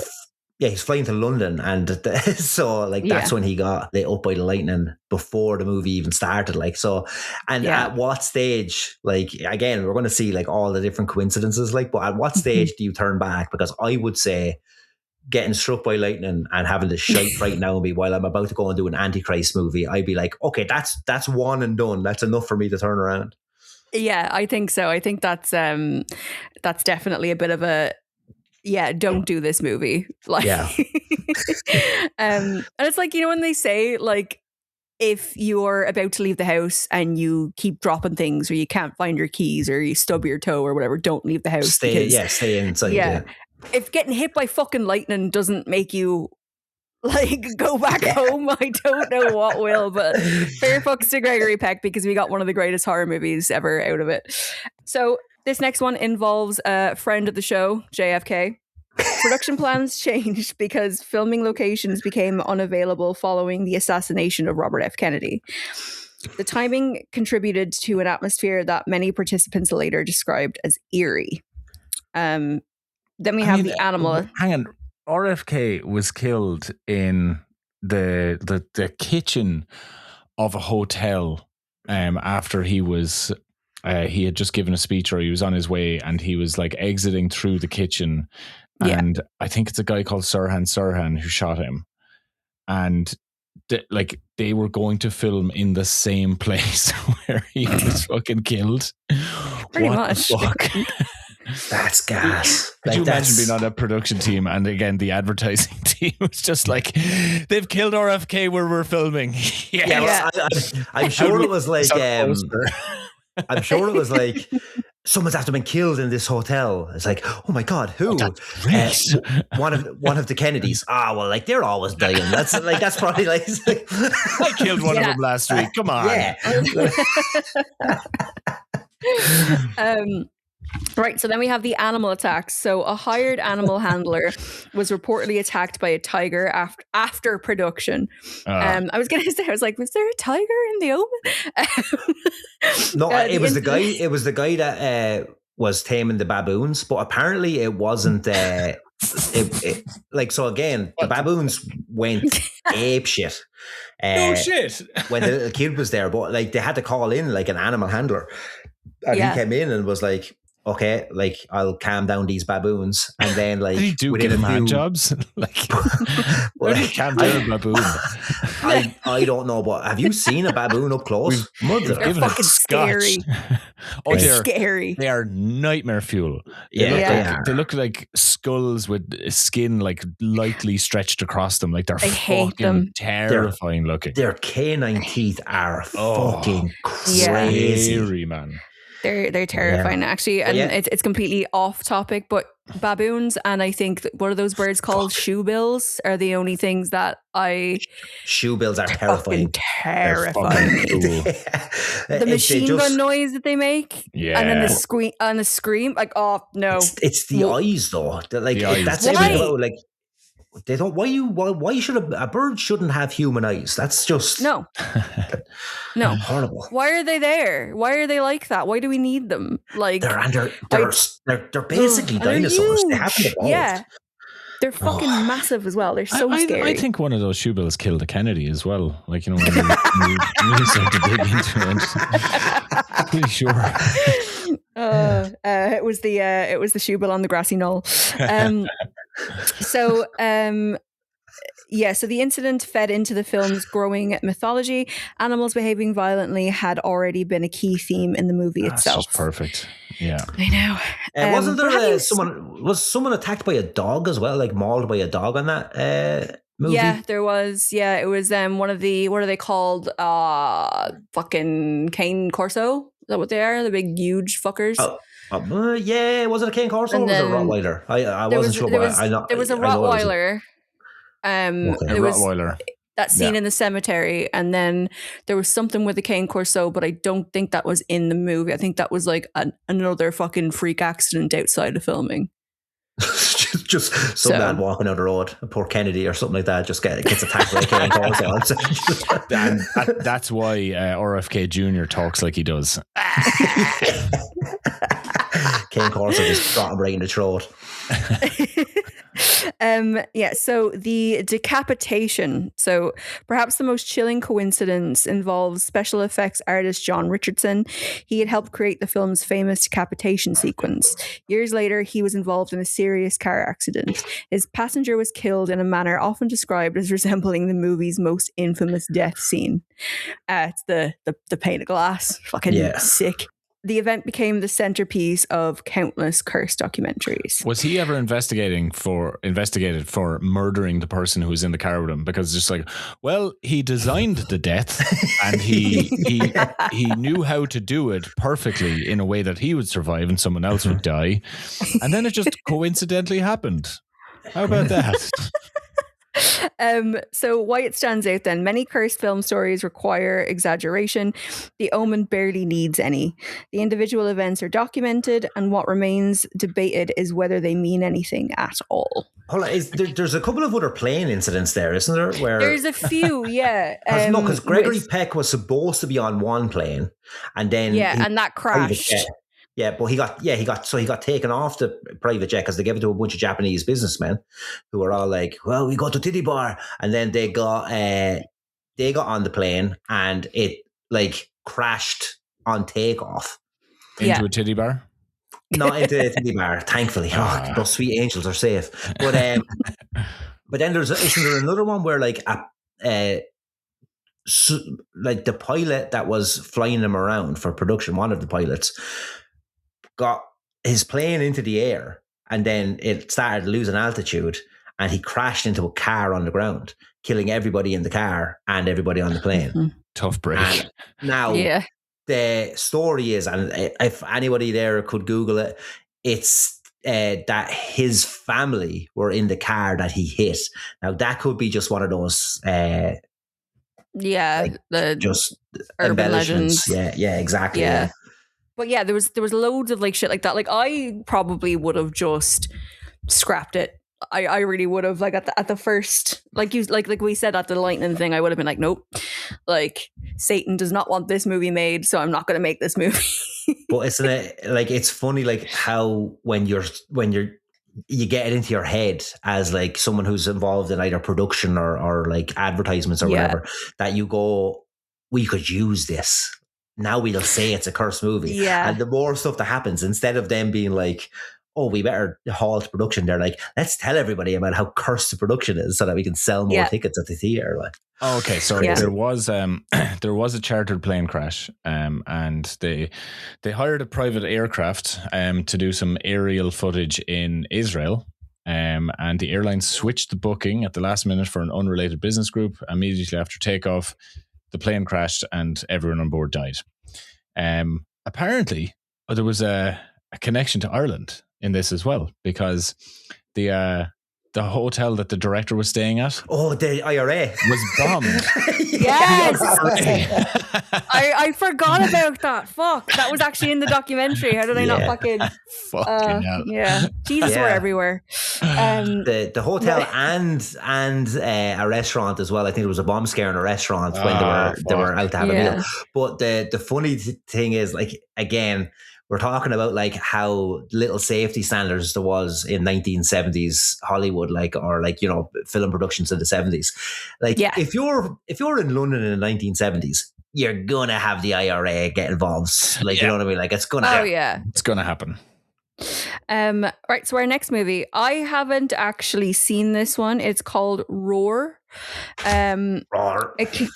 He's flying to London, and so like that's when he got lit up by the lightning before the movie even started. Like, so, and at what stage? Like, again, we're going to see like all the different coincidences. Like, but at what stage do you turn back? Because I would say getting struck by lightning and having the shite right now me while I'm about to go and do an Antichrist movie, I'd be like, okay, that's one and done. That's enough for me to turn around. Yeah, I think so. I think that's definitely a bit of a. Yeah, don't do this movie. Like, and it's like, you know, when they say like, if you're about to leave the house and you keep dropping things, or you can't find your keys, or you stub your toe or whatever, don't leave the house. Stay inside. Yeah. If getting hit by fucking lightning doesn't make you like go back home, I don't know what will. But fair fucks to Gregory Peck, because we got one of the greatest horror movies ever out of it. So this next one involves a friend of the show, JFK. Production plans changed because filming locations became unavailable following the assassination of Robert F. Kennedy. The timing contributed to an atmosphere that many participants later described as eerie. Then we have the animal. Hang on. RFK was killed in the kitchen of a hotel after he was he had just given a speech, or he was on his way, and he was like exiting through the kitchen, and I think it's a guy called Sirhan who shot him, and they were going to film in the same place where he was fucking killed. Pretty much. The fuck? That's gas. Could you imagine being on a production team, and again the advertising team was just like, they've killed RFK where we're filming. I'm sure it was like I'm sure it was like, someone's after been killed in this hotel. It's like, oh my god, who? One of the Kennedys. Well, like, they're always dying. That's probably like I killed one of them last week. Come on. Right, so then we have the animal attacks. So a hired animal handler was reportedly attacked by a tiger after production. I was going to say, I was like, was there a tiger in the Omen? No, it was the guy. It was the guy that was taming the baboons, but apparently it wasn't. So again, the baboons went ape shit. No shit. When the little kid was there, but like they had to call in like an animal handler, and he came in and was like, okay, like, I'll calm down these baboons. And then, like, did he give him hand jobs? Like, well, calm down a baboon. I don't know, but have you seen a baboon up close? They're fucking scary. They're scary. They are nightmare fuel. They look like skulls with skin like lightly stretched across them. Like, they're fucking terrifying looking. Their canine teeth are fucking crazy. Scary, man. They're terrifying, actually, and it's completely off topic. But baboons and I think what are those birds called? Shoebills are the only things that Shoebills are terrifying. Terrifying. The machine gun noise that they make, and then the scream. Like, oh no, it's the eyes though. Like that's like. They don't. Why should a bird shouldn't have human eyes? That's just no horrible. Why are they there? Why are they like that? Why do we need them? Like they're basically dinosaurs. They haven't evolved. Yeah, they're fucking massive as well. They're so scary. I think one of those shoebills killed a Kennedy as well. Like, when you really start to dig into it. Pretty sure. It was the shoebill on the grassy knoll. So the incident fed into the film's growing mythology. Animals behaving violently had already been a key theme in the movie itself. Just perfect. Yeah, I know. Wasn't there someone attacked by a dog as well, like mauled by a dog on that movie? Yeah, there was. Yeah, it was one of the, what are they called? Fucking cane corso. Is that what they are? The big, huge fuckers. Was it a cane corso or was it a Rottweiler? I wasn't sure. There was a Rottweiler. There was Rottweiler. That scene in the cemetery, and then there was something with the cane corso, but I don't think that was in the movie. I think that was like another fucking freak accident outside of filming. just some man walking down the road, poor Kennedy or something like that, just gets attacked by a cane corso. And that's why RFK Jr. talks like he does. Cane corso just got him right in the throat. So the decapitation. So perhaps the most chilling coincidence involves special effects artist John Richardson. He had helped create the film's famous decapitation sequence. Years later, he was involved in a serious car accident. His passenger was killed in a manner often described as resembling the movie's most infamous death scene. It's the pane of glass. Fucking sick. The event became the centerpiece of countless Curse documentaries. Was he ever investigated for murdering the person who was in the car with him? Because just like, well, he designed the death and he knew how to do it perfectly in a way that he would survive and someone else would die. And then it just coincidentally happened. How about that? So why it stands out then. Many cursed film stories require exaggeration. The Omen barely needs any. The individual events are documented, and what remains debated is whether they mean anything at all. Hold on, there's a couple of other plane incidents there, isn't there? Where there's a few, yeah. Because Gregory Peck was supposed to be on one plane, and then and that crashed. Yeah, but he got taken off the private jet because they gave it to a bunch of Japanese businessmen who were all like, "Well, we go to Titty Bar," and then they got on the plane and it like crashed on takeoff into a titty bar. Not into a titty bar, thankfully. Oh, those sweet angels are safe. But then isn't there another one where like the pilot that was flying them around for production, one of the pilots, got his plane into the air and then it started losing altitude and he crashed into a car on the ground, killing everybody in the car and everybody on the plane. Mm-hmm. Tough break. And now the story is, and if anybody there could Google it, it's that his family were in the car that he hit. Now that could be just one of those the just urban legends. Yeah, exactly. Yeah. But yeah, there was loads of like shit like that. Like I probably would have just scrapped it. I really would have, like at the first, like we said at the lightning thing, I would have been like, nope, like Satan does not want this movie made, so I'm not going to make this movie. But isn't it like, it's funny like how when you get it into your head as like someone who's involved in either production or like advertisements or whatever, that you go, we could use this. Now we'll say it's a cursed movie. Yeah. And the more stuff that happens, instead of them being like, oh, we better halt production, they're like, let's tell everybody about how cursed the production is so that we can sell more tickets at the theater. Like, okay, so there was a chartered plane crash, and they hired a private aircraft to do some aerial footage in Israel. And the airline switched the booking at the last minute for an unrelated business group. Immediately after takeoff, the plane crashed and everyone on board died. Apparently, there was a connection to Ireland in this as well, because the hotel that the director was staying at, the IRA, was bombed. Yes. I forgot about that. Fuck. That was actually in the documentary. How did I not fucking hell. Yeah. Jesus, we're everywhere. The hotel and a restaurant as well. I think there was a bomb scare in a restaurant when they were out to have a meal. But the funny thing is, like, again, we're talking about like how little safety standards there was in 1970s Hollywood, like, or like, you know, film productions in the 70s. Like, if you're in London in the 1970s, you're gonna have the IRA get involved. Like, you know what I mean? Like, it's gonna happen. Yeah, it's gonna happen. Right, so our next movie, I haven't actually seen this one. It's called Roar. Roar. It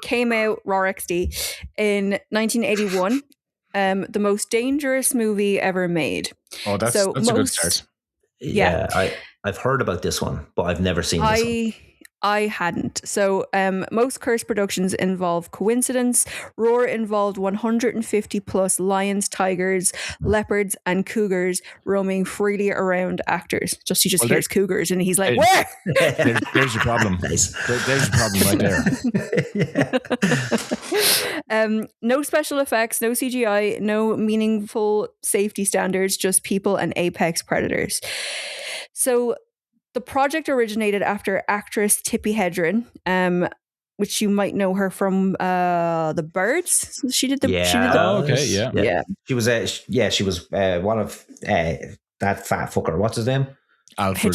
came out, Roar XD, in 1981. The most dangerous movie ever made. Oh, that's a good start. Yeah, I've heard about this one, but I've never seen this one. I hadn't. So most cursed productions involve coincidence. Roar involved 150 plus lions, tigers, leopards, and cougars roaming freely around actors. He just hears cougars and he's like, where? There's your problem. Nice. There's your problem right there. No special effects, no CGI, no meaningful safety standards, just people and apex predators. So the project originated after actress Tippi Hedren, which you might know her from The Birds. She did the. Yeah. She was one of that fat fucker. What's his name? Alfred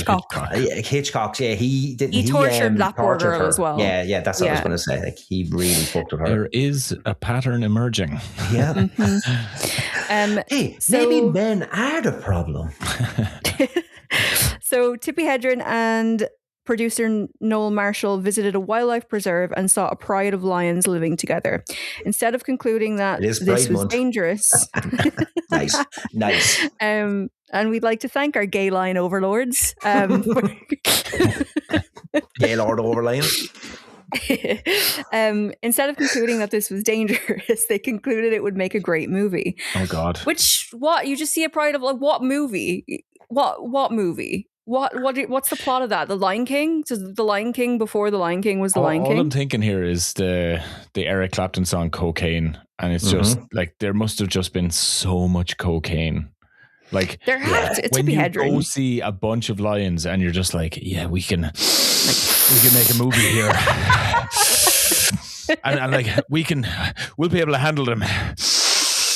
Hitchcock. Yeah, he tortured that poor girl as well. Yeah, that's what I was going to say. Like, he really fucked with her. There is a pattern emerging. Yeah. Hey, maybe men are the problem. So Tippi Hedren and producer Noel Marshall visited a wildlife preserve and saw a pride of lions living together. Instead of concluding that this was dangerous. Nice. And we'd like to thank our gay lion overlords. Gaylord overlions. Instead of concluding that this was dangerous, they concluded it would make a great movie. Oh God! You just see a pride of, like, what movie? What movie? What's the plot of that? The Lion King? So the Lion King before the Lion King was the Lion King? All I'm thinking here is the Eric Clapton song "Cocaine," and it's just like there must have just been so much cocaine. Like, there had to. When you go see a bunch of lions and you're just like, yeah, we can make a movie here, and like we'll be able to handle them.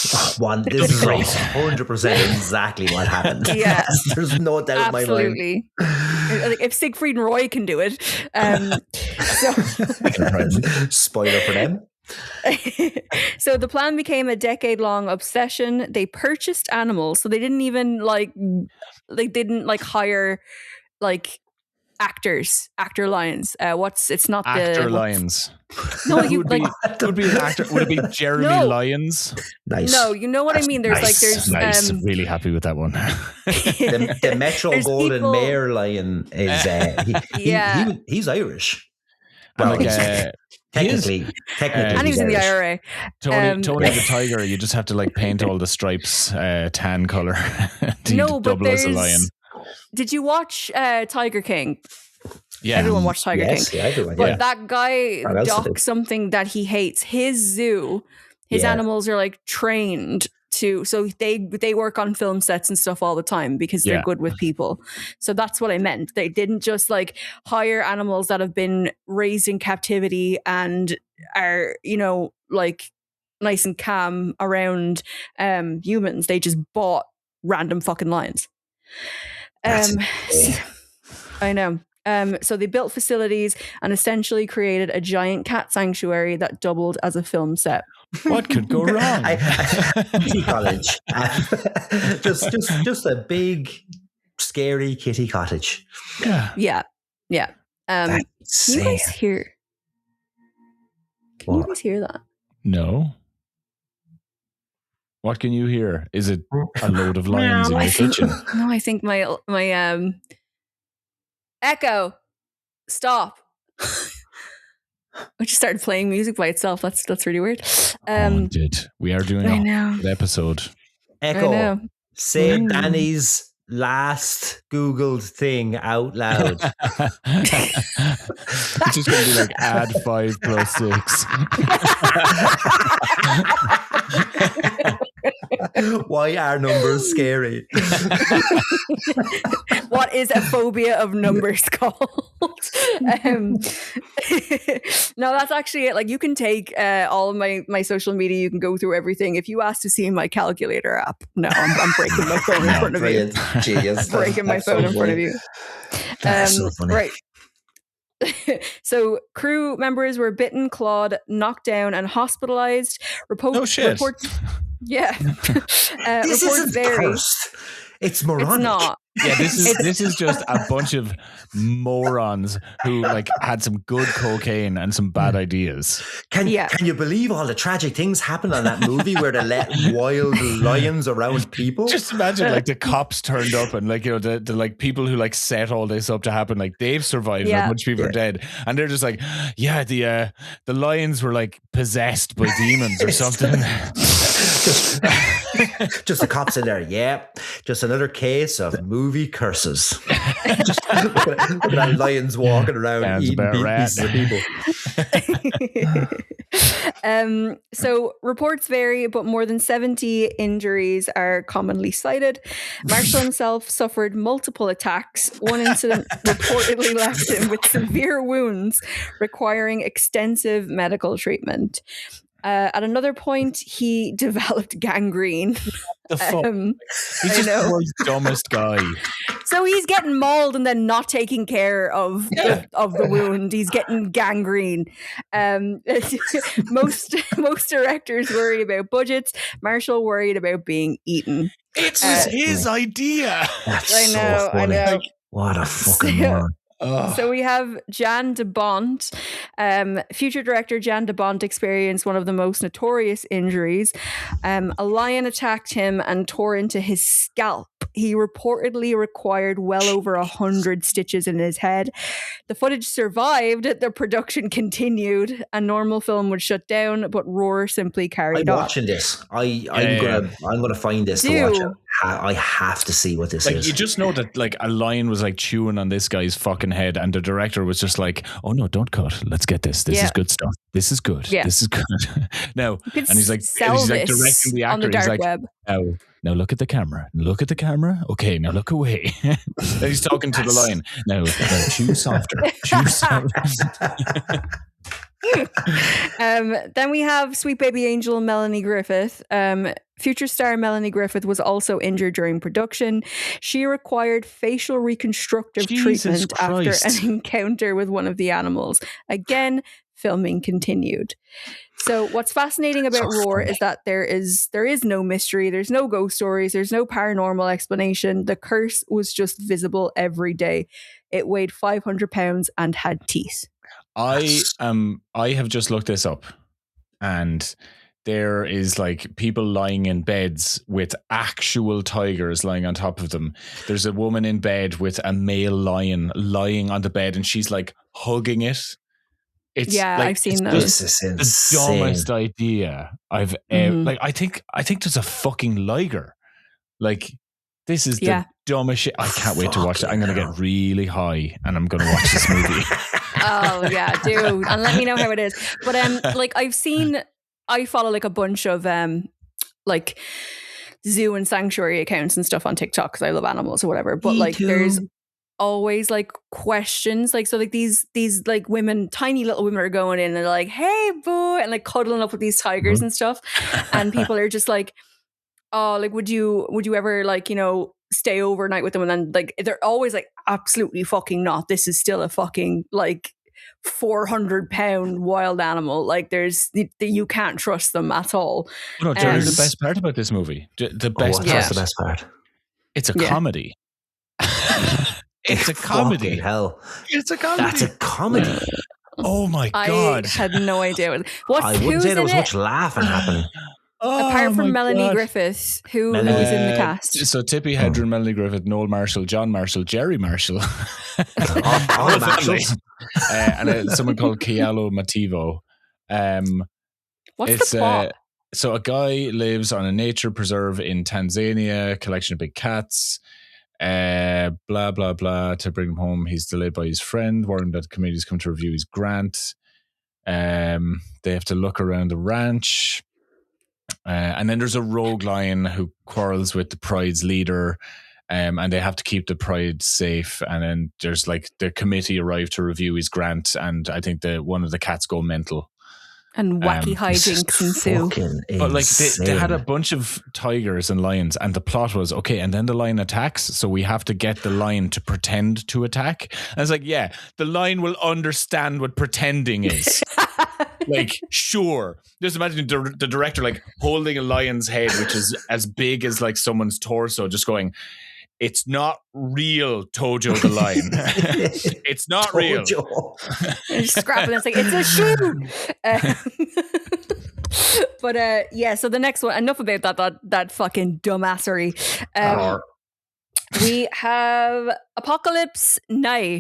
This is 100% exactly what happened. Yeah, there's no doubt in my mind. Absolutely. Like, if Siegfried and Roy can do it, spoiler for them. So the plan became a decade-long obsession. They purchased animals, so they didn't even hire like actor lions. It's not actor lions. No, would be an actor. Would it be Jeremy Lyons? Nice. No, you know what I mean. There's nice. I'm really happy with that one. the Metro Golden Mare lion is he's Irish. Well, technically, and he was in the IRA. Tony the Tiger. You just have to like paint all the stripes tan color. Double as a lion. Did you watch Tiger King? Yeah, everyone watched Tiger King. Yeah, I do. But that guy docs something that he hates. His zoo, his animals are like trained to, so they work on film sets and stuff all the time because they're good with people. So that's what I meant. They didn't just like hire animals that have been raised in captivity and are, like nice and calm around humans. They just bought random fucking lions. I know. So they built facilities and essentially created a giant cat sanctuary that doubled as a film set. What could go wrong? Kitty cottage. just a big, scary kitty cottage. Yeah. Can you guys hear? Can you guys hear that? No. What can you hear? Is it a load of lions in your kitchen? No, I think my echo. Stop. Which started playing music by itself. That's really weird. We are doing an episode. Echo, say Dani's last Googled thing out loud. It's just going to be like add 5 + 6. Why are numbers scary? What is a phobia of numbers called? No, that's actually it. Like, you can take all of my social media. You can go through everything. If you ask to see my calculator app, no, I'm breaking my phone in front of you. Genius. Breaking my phone in front of you. That's so funny. Right. So crew members were bitten, clawed, knocked down, and hospitalized. Reports, yeah. This isn't cursed. It's moronic. It's not. Yeah, this is just a bunch of morons who like had some good cocaine and some bad ideas. Can you believe all the tragic things happened on that movie where they let wild lions around people? Just imagine like the cops turned up and like, you know, the like people who like set all this up to happen, like they've survived, like a bunch of people are dead, and they're just like, yeah, the lions were like possessed by demons or something. Just the cops in there. Yeah, just another case of movie curses. Just look at that lions walking around eating pieces of people. So reports vary, but more than 70 injuries are commonly cited. Marshall himself suffered multiple attacks. One incident reportedly left him with severe wounds requiring extensive medical treatment. At another point, he developed gangrene. The fuck? He's just the world's dumbest guy. So he's getting mauled and then not taking care of the wound. He's getting gangrene. Most directors worry about budgets. Marshall worried about being eaten. It was his idea. That's I know. so funny. I know. What a fucking moron. So we have Jan de Bont. Future director Jan de Bont experienced one of the most notorious injuries. A lion attacked him and tore into his scalp. He reportedly required well over 100 stitches in his head. The footage survived. The production continued. A normal film would shut down, but Roar simply carried on. I'm watching this. I'm gonna find this to watch it. I have to see what this is. You just know that like a lion was like chewing on this guy's fucking head, and the director was just like, "Oh no, don't cut. Let's get this. This is good stuff. This is good. Yeah. This is good." No, and he's like directing the actor. On the dark web. Now look at the camera. Look at the camera. Okay, now look away. And he's talking to the lion. Now chew softer. Chew softer. Then we have Sweet Baby Angel Melanie Griffith. Future star Melanie Griffith was also injured during production. She required facial reconstructive treatment after an encounter with one of the animals. Again, filming continued. So what's fascinating about Roar is that there is no mystery, there's no ghost stories, there's no paranormal explanation. The curse was just visible every day. It weighed 500 pounds and had teeth. I have just looked this up, and there is like people lying in beds with actual tigers lying on top of them. There's a woman in bed with a male lion lying on the bed, and she's like hugging it. It's I've seen those. This is the dumbest idea I've ever. Like, I think there's a fucking liger. Like, this is the dumbest shit. I can't wait to watch it. I'm going to get really high and I'm going to watch this movie. Oh yeah, dude, and let me know how it is. But like I follow like a bunch of like zoo and sanctuary accounts and stuff on TikTok because I love animals or whatever. But like there's always like questions, like so like these like women, tiny little women are going in and they're like, "Hey boy," and like cuddling up with these tigers and stuff, and people are just like, "Oh, like would you ever like, you know, stay overnight with them?" And then like they're always like, "Absolutely fucking not. This is still a fucking like 400-pound wild animal. Like you can't trust them at all." No, Jerry, the best part about this movie, the best part. It's a comedy. It's a comedy. Hell, it's a comedy. That's a comedy. Oh my god! I had no idea. I wouldn't say there was much laughing happening. Apart from Melanie Griffith, who is in the cast. So Tippi Hedren, Melanie Griffith, Noel Marshall, John Marshall, Jerry Marshall. all the Marshalls. and someone called Kealo Mativo. What's the plot? So a guy lives on a nature preserve in Tanzania, a collection of big cats. Blah blah blah. To bring him home, he's delayed by his friend, warning that the committee's come to review his grant. They have to look around the ranch. And then there's a rogue lion who quarrels with the pride's leader, and they have to keep the pride safe. And then there's like the committee arrive to review his grant, and I think one of the cats go mental. And wacky hijinks ensue. But like they had a bunch of tigers and lions, and the plot was okay. And then the lion attacks, so we have to get the lion to pretend to attack. And it's like, yeah, the lion will understand what pretending is. Like, sure. Just imagine the director like holding a lion's head, which is as big as like someone's torso, just going, "It's not real, Tojo the lion. It's not real." And just scrapping it's like, it's a shoe. But yeah, so the next one, enough about that fucking dumbassery. We have Apocalypse Now.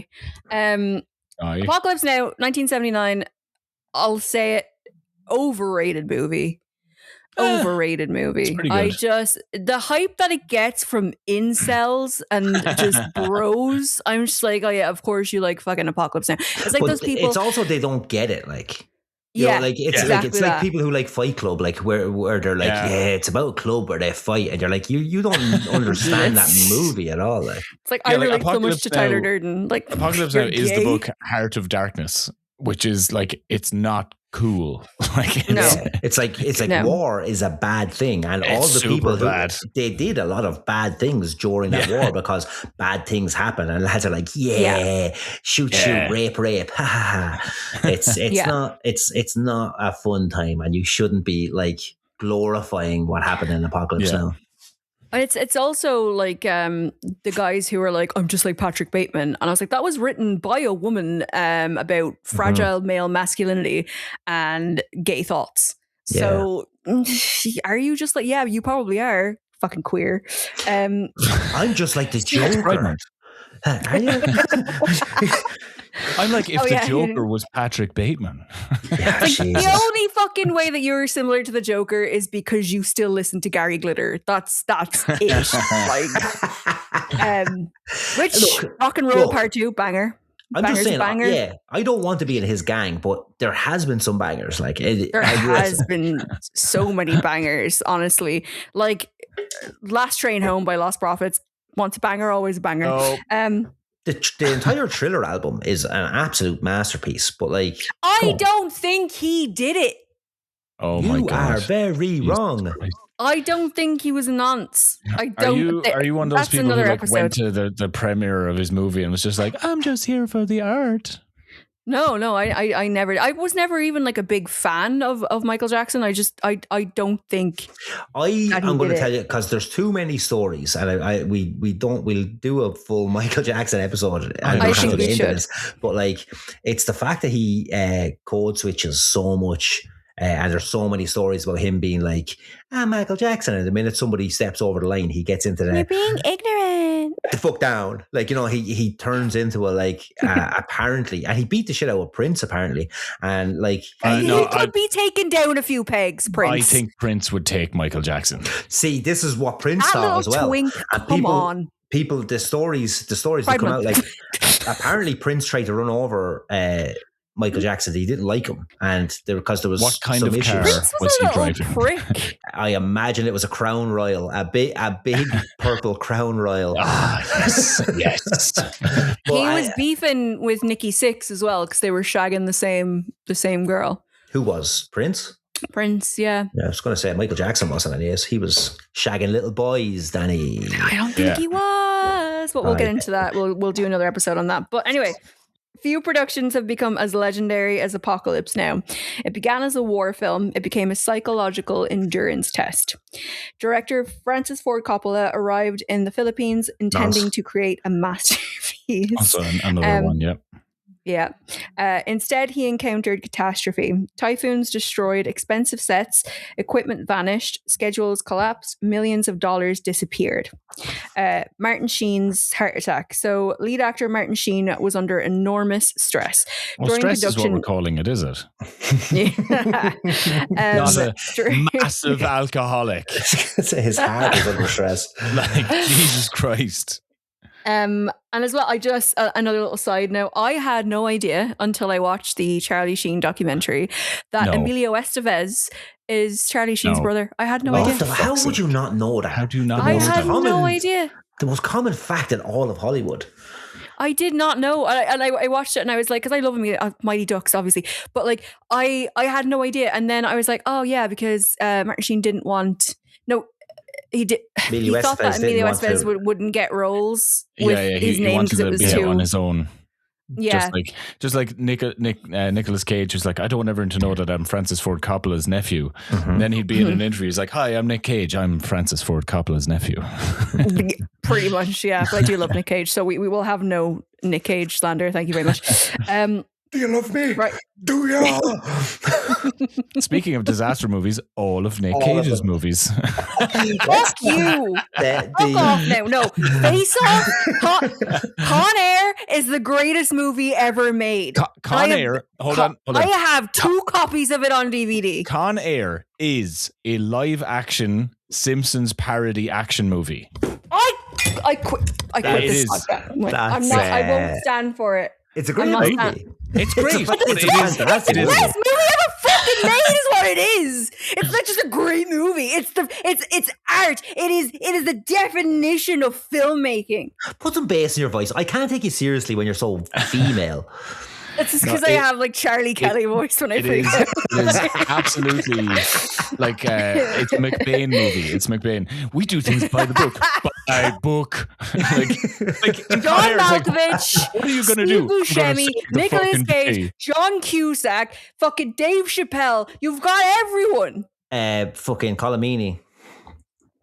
Apocalypse Now, 1979. I'll say it, overrated movie. Overrated movie. The hype that it gets from incels and just bros, I'm just like, oh yeah, of course you like fucking Apocalypse Now. It's like those people. It's also they don't get it, like. Yeah, like it's exactly it's like people who like Fight Club, like where they're like, yeah, it's about a club where they fight, and you're like, you don't understand that movie at all. Like, it's like I relate so much to Tyler Durden. Like, Apocalypse Now is the book Heart of Darkness, which is like, it's not cool. Like, it's like war is a bad thing, and all the people who they did a lot of bad things during that war because bad things happen, and lads are like, shoot, rape, it's not a fun time, and you shouldn't be like glorifying what happened in Apocalypse Now. It's also like the guys who are like, I'm just like Patrick Bateman. And I was like, that was written by a woman about fragile male masculinity and gay thoughts. Yeah. So are you just like, yeah, you probably are fucking queer. I'm just like the Joker. Are you? I'm like, if the Joker was Patrick Bateman. Yeah, like, the only fucking way that you're similar to the Joker is because you still listen to Gary Glitter. That's it. Which Rock and Roll Part 2 banger. I'm just saying, I don't want to be in his gang, but there has been some bangers. Like there has been so many bangers, honestly. Like Last Train Home by Lost Prophets. Once a banger, always a banger. Oh. The entire Thriller album is an absolute masterpiece, but like, I don't think he did it. Oh my God. You are very wrong. I don't think he was a nonce. I don't. Are you one of those people who like went to the premiere of his movie and was just like, I'm just here for the art? No, I never. I was never even like a big fan of Michael Jackson. I don't think. I'm going to tell you, because there's too many stories, and we'll do a full Michael Jackson episode. I think we should. But like, it's the fact that he code switches so much. And there's so many stories about him being like, Michael Jackson. And the minute somebody steps over the line, he gets into You're being ignorant. The fuck down. Like, he turns into a like, apparently, and he beat the shit out of Prince, apparently. And like, he could be taken down a few pegs, Prince. I think Prince would take Michael Jackson. See, this is what Prince thought as well. Twink, people, the stories that come out, like, apparently Prince tried to run over, Michael Jackson. He didn't like him, and because there was what kind some of issues. car was he driving? Prick. I imagine it was a Crown Royal, a big purple Crown Royal. Yes. He was beefing with Nikki Sixx as well because they were shagging the same girl. Who was Prince? Prince, yeah. I was going to say Michael Jackson wasn't, and he was shagging little boys, Dani. I don't think he was, but we'll get into that. We'll do another episode on that. But anyway. Few productions have become as legendary as Apocalypse Now. It began as a war film. It became a psychological endurance test. Director Francis Ford Coppola arrived in the Philippines intending to create a masterpiece. Also another one, yep. Yeah. Instead, he encountered catastrophe. Typhoons destroyed expensive sets, equipment vanished, schedules collapsed, millions of dollars disappeared. Martin Sheen's heart attack. So, lead actor Martin Sheen was under enormous stress. Well, during stress production, is what we're calling it, is it? Not a massive alcoholic. His heart is under stress. Like, Jesus Christ. And as well, I just, another little side note, I had no idea until I watched the Charlie Sheen documentary that Emilio Estevez is Charlie Sheen's brother. I had no idea. How would you not know that? How do you not know I that? had no idea. The most common fact in all of Hollywood. I did not know. I watched it and I was like, because I love Mighty Ducks, obviously. But like, I had no idea. And then I was like, oh yeah, because Martin Sheen didn't want... No, he did. He thought that Emilio Estevez wouldn't get roles with his name because it was too... on his own. Yeah. Just like Nicolas Cage was like, I don't want everyone to know that I'm Francis Ford Coppola's nephew. Mm-hmm. And then he'd be in an interview. He's like, hi, I'm Nic Cage. I'm Francis Ford Coppola's nephew. Pretty much, yeah. But I do love Nic Cage. So we will have no Nic Cage slander. Thank you very much. Do you love me? Right. Do you? Speaking of disaster movies, all of Nic Cage's movies. Fuck you. Fuck off now. No. Face Off. Con Air is the greatest movie ever made. Con Air. Hold on. I have 2 copies of it on DVD. Con Air is a live action Simpsons parody action movie. I quit this podcast. I won't stand for it. It's a great movie. It's great. It's the best movie ever fucking made is what it is. It's not just a great movie. It's art. It is the definition of filmmaking. Put some bass in your voice. I can't take you seriously when you're so female. It's just because I have like Charlie Kelly voice when I freak out. It is absolutely like it's a McBain movie. It's McBain. We do things by the book. By book. like John Malkovich. What are you going to do? Buscemi, Nicolas Cage, John Cusack, fucking Dave Chappelle. You've got everyone. Fucking Colomini.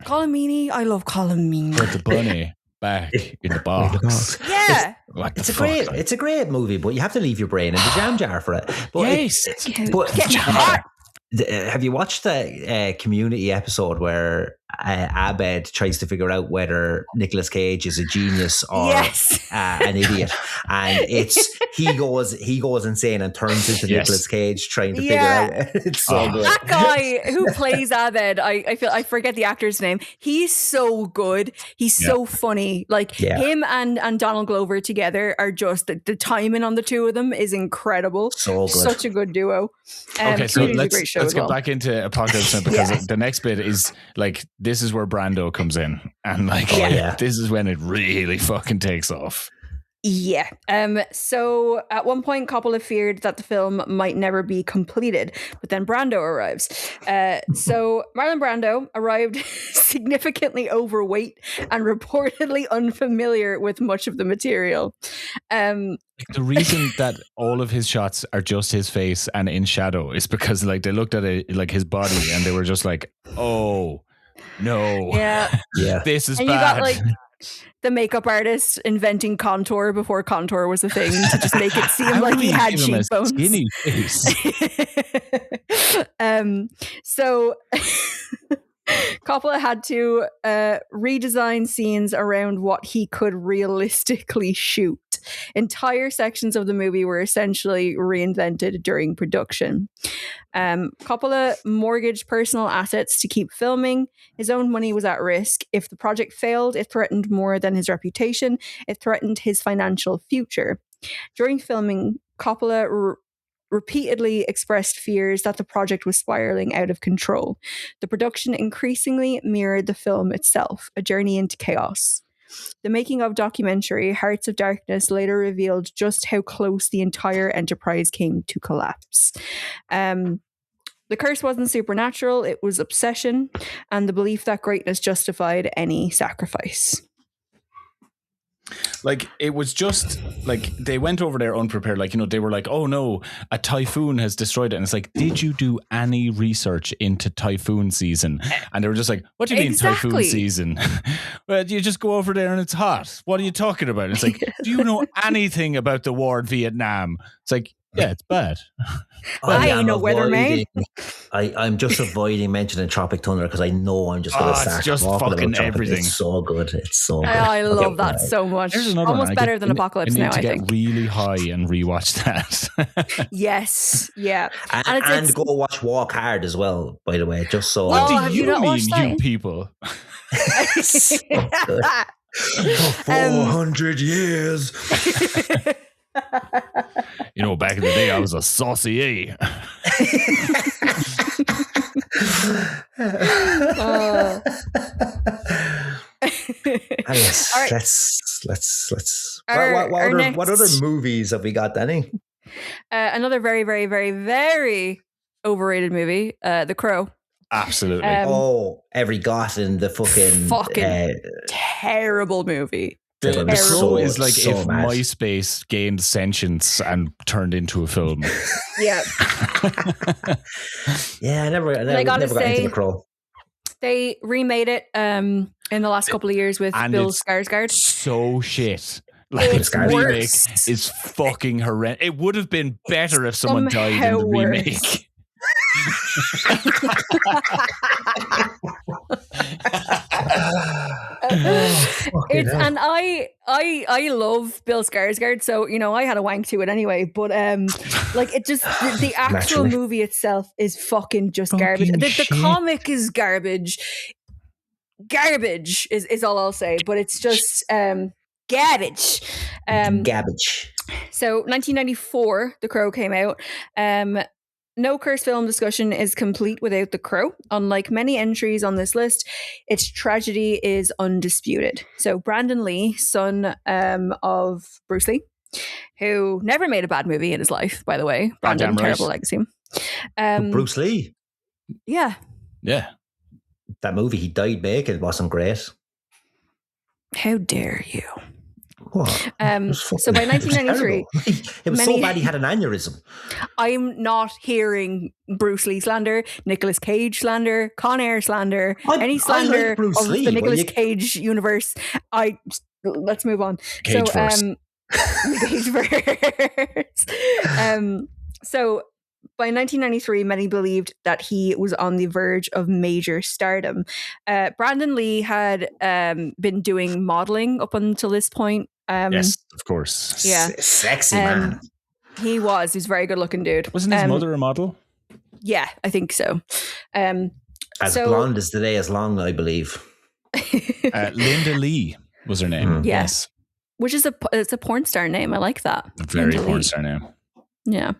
I love Colomini. With the bunny. Back in the box. Yeah. It's a great movie, but you have to leave your brain in the jam jar for it. But have you watched the Community episode where Abed tries to figure out whether Nicolas Cage is a genius or an idiot? And he goes insane and turns into Nicolas Cage trying to figure out. It's so good. That guy who plays Abed, I forget the actor's name. He's so good. He's so funny. Like him and Donald Glover together are just the timing on the two of them is incredible. So good. Such a good duo. Okay, so let's get back into Apocalypse Now, because the next bit is like, this is where Brando comes in, and like this is when it really fucking takes off. Yeah. So at one point, Coppola feared that the film might never be completed, but then Brando arrives. So Marlon Brando arrived significantly overweight and reportedly unfamiliar with much of the material. The reason that all of his shots are just his face and in shadow is because like they looked at it like his body and they were just like, oh no, this is bad. You got like the makeup artist inventing contour before contour was a thing to just make it seem like he had cheekbones. Skinny face. So Coppola had to redesign scenes around what he could realistically shoot. Entire sections of the movie were essentially reinvented during production. Coppola mortgaged personal assets to keep filming. His own money was at risk. If the project failed, it threatened more than his reputation. It threatened his financial future. During filming, Coppola repeatedly expressed fears that the project was spiraling out of control. The production increasingly mirrored the film itself, a journey into chaos. The making of documentary Hearts of Darkness later revealed just how close the entire enterprise came to collapse. The curse wasn't supernatural, it was obsession and the belief that greatness justified any sacrifice. Like, it was just like they went over there unprepared. Like, you know, they were like, oh no, a typhoon has destroyed it. And it's like, did you do any research into typhoon season? And they were just like, what do you mean typhoon season? Well, you just go over there and it's hot. What are you talking about? And it's like, do you know anything about the war in Vietnam? It's like, Yeah, it's bad. I ain't no weatherman. I'm just avoiding mentioning Tropic Thunder because I know I'm just going to start just talking fucking about everything. It's so good. It's so good. I love that so much. There's another almost one. better than Apocalypse Now, I think. I need to get really high and rewatch that. Yes, yeah. And go watch Walk Hard as well, by the way, just so. What do you mean, you people? So good. For 400 years. You know, back in the day, I was a saucier. Yes, right. let's. What other movies have we got, Dani? Another very, very, very, very overrated movie, The Crow. Absolutely. Every goth in the fucking terrible movie. The Crow is like if MySpace gained sentience and turned into a film. Yeah. Yeah, I never got into The Crow. They remade it in the last couple of years with Bill Skarsgård. So shit. Like the remake is fucking horrendous. It would have been better if someone died in the remake. And I love Bill Skarsgård, so you know I had a wank to it anyway. But like it just the actual movie itself is fucking garbage. The comic is garbage. Garbage is all I'll say. But it's just garbage. Garbage. So 1994, The Crow came out. No cursed film discussion is complete without The Crow. Unlike many entries on this list, its tragedy is undisputed. So Brandon Lee, son of Bruce Lee, who never made a bad movie in his life, by the way. Brandon, terrible legacy. Bruce Lee? Yeah. Yeah. That movie he died making wasn't great. How dare you? What? So by 1993, it was so bad he had an aneurysm. I'm not hearing Bruce Lee slander, Nicolas Cage slander, Con Air slander, any slander like of the Nicolas Cage universe. Let's move on. Cage first. Cage first. So by 1993, many believed that he was on the verge of major stardom. Brandon Lee had been doing modeling up until this point. Yes, of course. Yeah. Sexy man. He was. He's a very good looking dude. Wasn't his mother a model? Yeah, I think so. As blonde as the day is long, I believe. Linda Lee was her name. Mm. Yes. Which is it's a porn star name. I like that. A very porn star name. Yeah.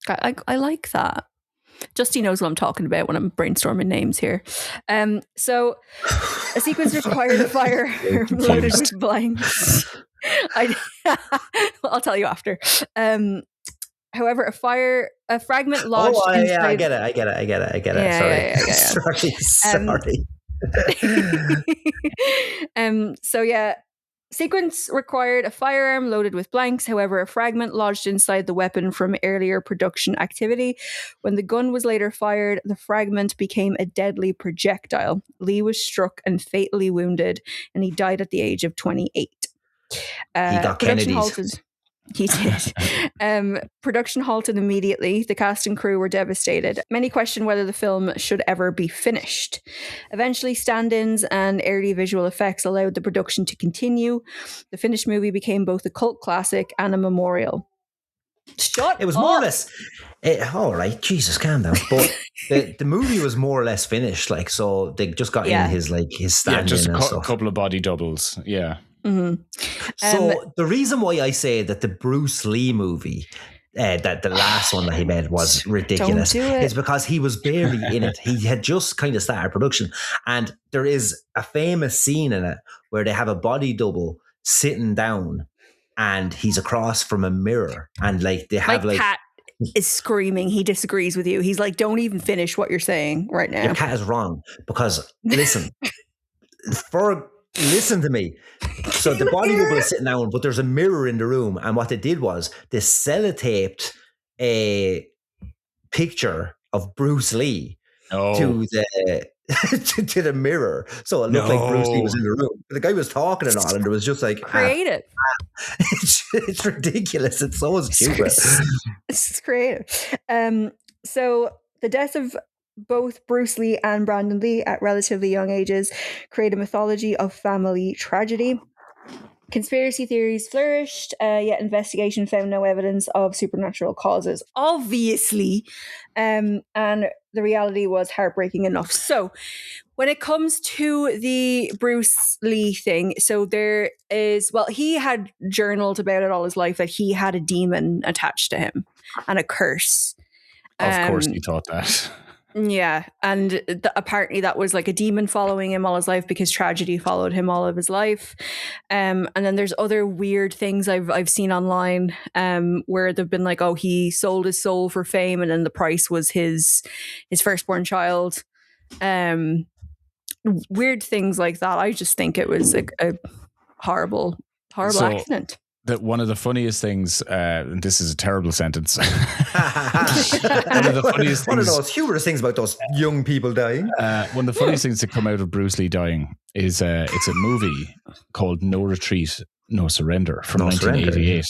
I like that. Justy knows what I'm talking about when I'm brainstorming names here. So a sequence required a fire loaded with blanks. I'll tell you after. However, a fragment lodged inside. I get it. Yeah, sorry. So yeah. Sequence required a firearm loaded with blanks. However, a fragment lodged inside the weapon from earlier production activity. When the gun was later fired, the fragment became a deadly projectile. Lee was struck and fatally wounded, and he died at the age of 28. He got Kennedy's. He did. Production halted immediately. The cast and crew were devastated. Many questioned whether the film should ever be finished. Eventually, stand-ins and early visual effects allowed the production to continue. The finished movie became both a cult classic and a memorial. It was more or less. All right, Jesus, calm down. But the movie was more or less finished. Like, so they just got in his stand-in. Yeah, just a couple of body doubles. Yeah. Mm-hmm. So the reason why I say that the Bruce Lee movie, that the last one that he made was ridiculous, is because he was barely in it. He had just kind of started production, and there is a famous scene in it where they have a body double sitting down, and he's across from a mirror, and like they have My cat is screaming. He disagrees with you. He's like, "Don't even finish what you're saying right now." Your cat is wrong because listen, listen to me. So the body double is sitting down, but there's a mirror in the room. And what they did was they sellotaped a picture of Bruce Lee to to the mirror, so it looked like Bruce Lee was in the room. The guy was talking and all, and it was just like creative. It's ridiculous. It's so stupid. It's creative. So the deaths of both Bruce Lee and Brandon Lee at relatively young ages create a mythology of family tragedy. Conspiracy theories flourished, yet investigation found no evidence of supernatural causes, obviously. And the reality was heartbreaking enough. So when it comes to the Bruce Lee thing, so there is, well, he had journaled about it all his life, that he had a demon attached to him and a curse. Of course he thought that. Yeah, and apparently that was like a demon following him all his life because tragedy followed him all of his life. And then there's other weird things I've seen online where they've been like, oh, he sold his soul for fame, and then the price was his firstborn child. Weird things like that. I just think it was a horrible accident. That one of the funniest things, and this is a terrible sentence. One of the funniest one of those humorous things about those young people dying. One of the funniest things to come out of Bruce Lee dying is it's a movie called No Retreat, No Surrender from 1988.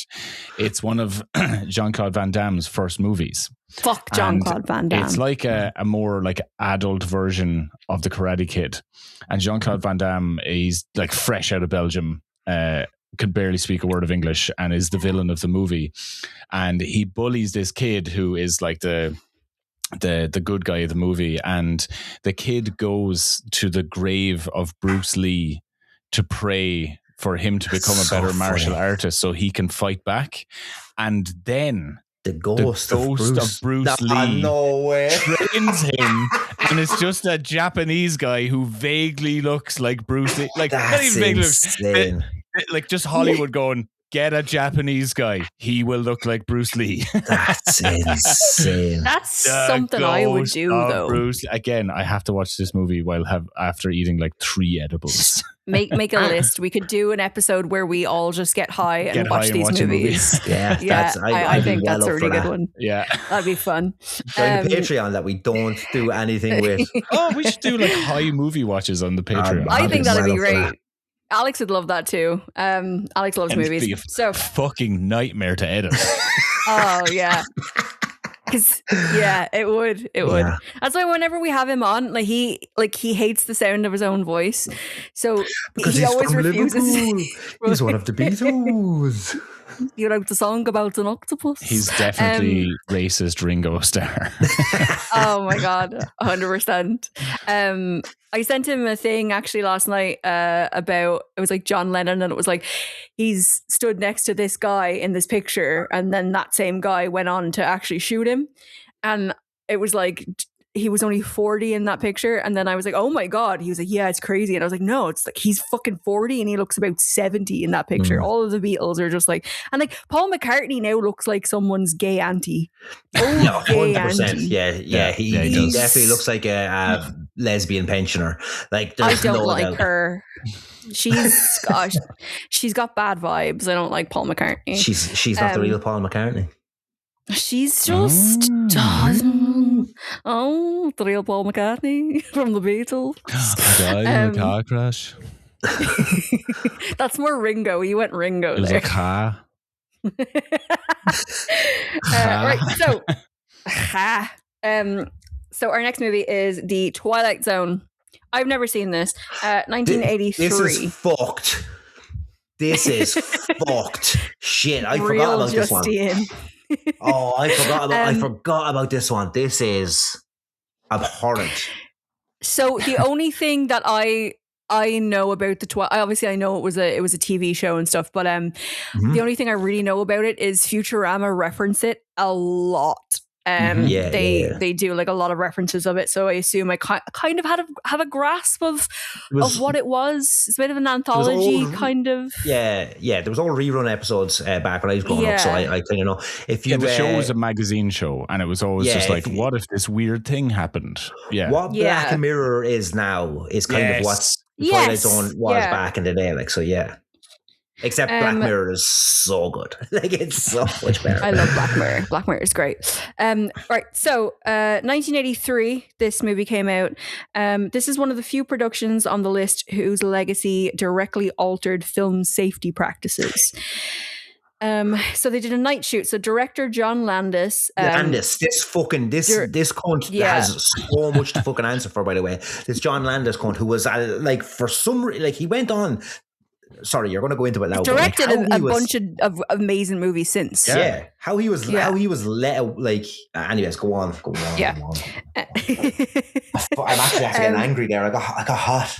It's one of Jean-Claude Van Damme's first movies. Fuck Jean-Claude Van Damme. It's like a more like adult version of The Karate Kid. And Jean-Claude Van Damme, he's like fresh out of Belgium, could barely speak a word of English, and is the villain of the movie. And he bullies this kid who is like the good guy of the movie. And the kid goes to the grave of Bruce Lee to pray for him to become a better martial artist so he can fight back. And then the ghost of Bruce Lee trains him, and it's just a Japanese guy who vaguely looks like Bruce Lee. Like, not even vaguely looks, like just Hollywood going, get a Japanese guy. He will look like Bruce Lee. That's insane. That's something I would do, though. Bruce, again, I have to watch this movie after eating like 3 edibles. Make a list. We could do an episode where we all just get high and watch these movies. Yeah, I think that's a really good one. Yeah, that'd be fun. Join the Patreon that we don't do anything with. Oh, we should do like high movie watches on the Patreon. I think that'd be great. Alex would love that too. Alex loves movies. It'd be a fucking nightmare to edit. Oh yeah. Because it would. Yeah. That's why whenever we have him on, he hates the sound of his own voice, so he always refuses. He's one of the Beatles. You wrote the song about an octopus. He's definitely racist Ringo Starr. Oh my god, 100%. I sent him a thing actually last night about, it was like John Lennon, and it was like he's stood next to this guy in this picture, and then that same guy went on to actually shoot him, and it was like he was only 40 in that picture. And then I was like, oh my god. He was like, yeah, it's crazy. And I was like, no, it's like he's fucking 40 and he looks about 70 in that picture. All of the Beatles are just like, and like Paul McCartney now looks like someone's gay auntie. No, 100%. Yeah. He definitely looks like a lesbian pensioner. Like, I don't like her. She's got bad vibes. I don't like Paul McCartney. She's not the real Paul McCartney. She's just the real Paul McCartney from the Beatles. I died in a car crash. That's more Ringo. You went Ringo it was there. A car. Right, so our next movie is The Twilight Zone. I've never seen this. 1983. This is fucked. Shit, I forgot about this one. Oh, I forgot about this one. This is abhorrent. So the only thing that I know about obviously I know it was a TV show and stuff, but the only thing I really know about it is Futurama reference it a lot. They do like a lot of references of it, so I assume I kind of have a grasp of what it was. It's a bit of an anthology kind of. Yeah. There was all rerun episodes back when I was growing up, so I kind of know. The show was a magazine show, and it was always just like, what if this weird thing happened? Yeah. What Black Mirror is now is kind of what Twilight Zone was back in the day. Like, so yeah. Except Black Mirror is so good. Like, it's so much better. I love Black Mirror. Black Mirror is great. Right. So 1983, this movie came out. This is one of the few productions on the list whose legacy directly altered film safety practices. So they did a night shoot. So director John Landis. This cunt has so much to fucking answer for, by the way. This John Landis cunt who was like, for some like, he went on. Sorry, you're going to go into it now. Directed a bunch of amazing movies since. Yeah. How he was let out, like, anyways, go on. Yeah. Go on. I'm actually getting angry there. I got hot.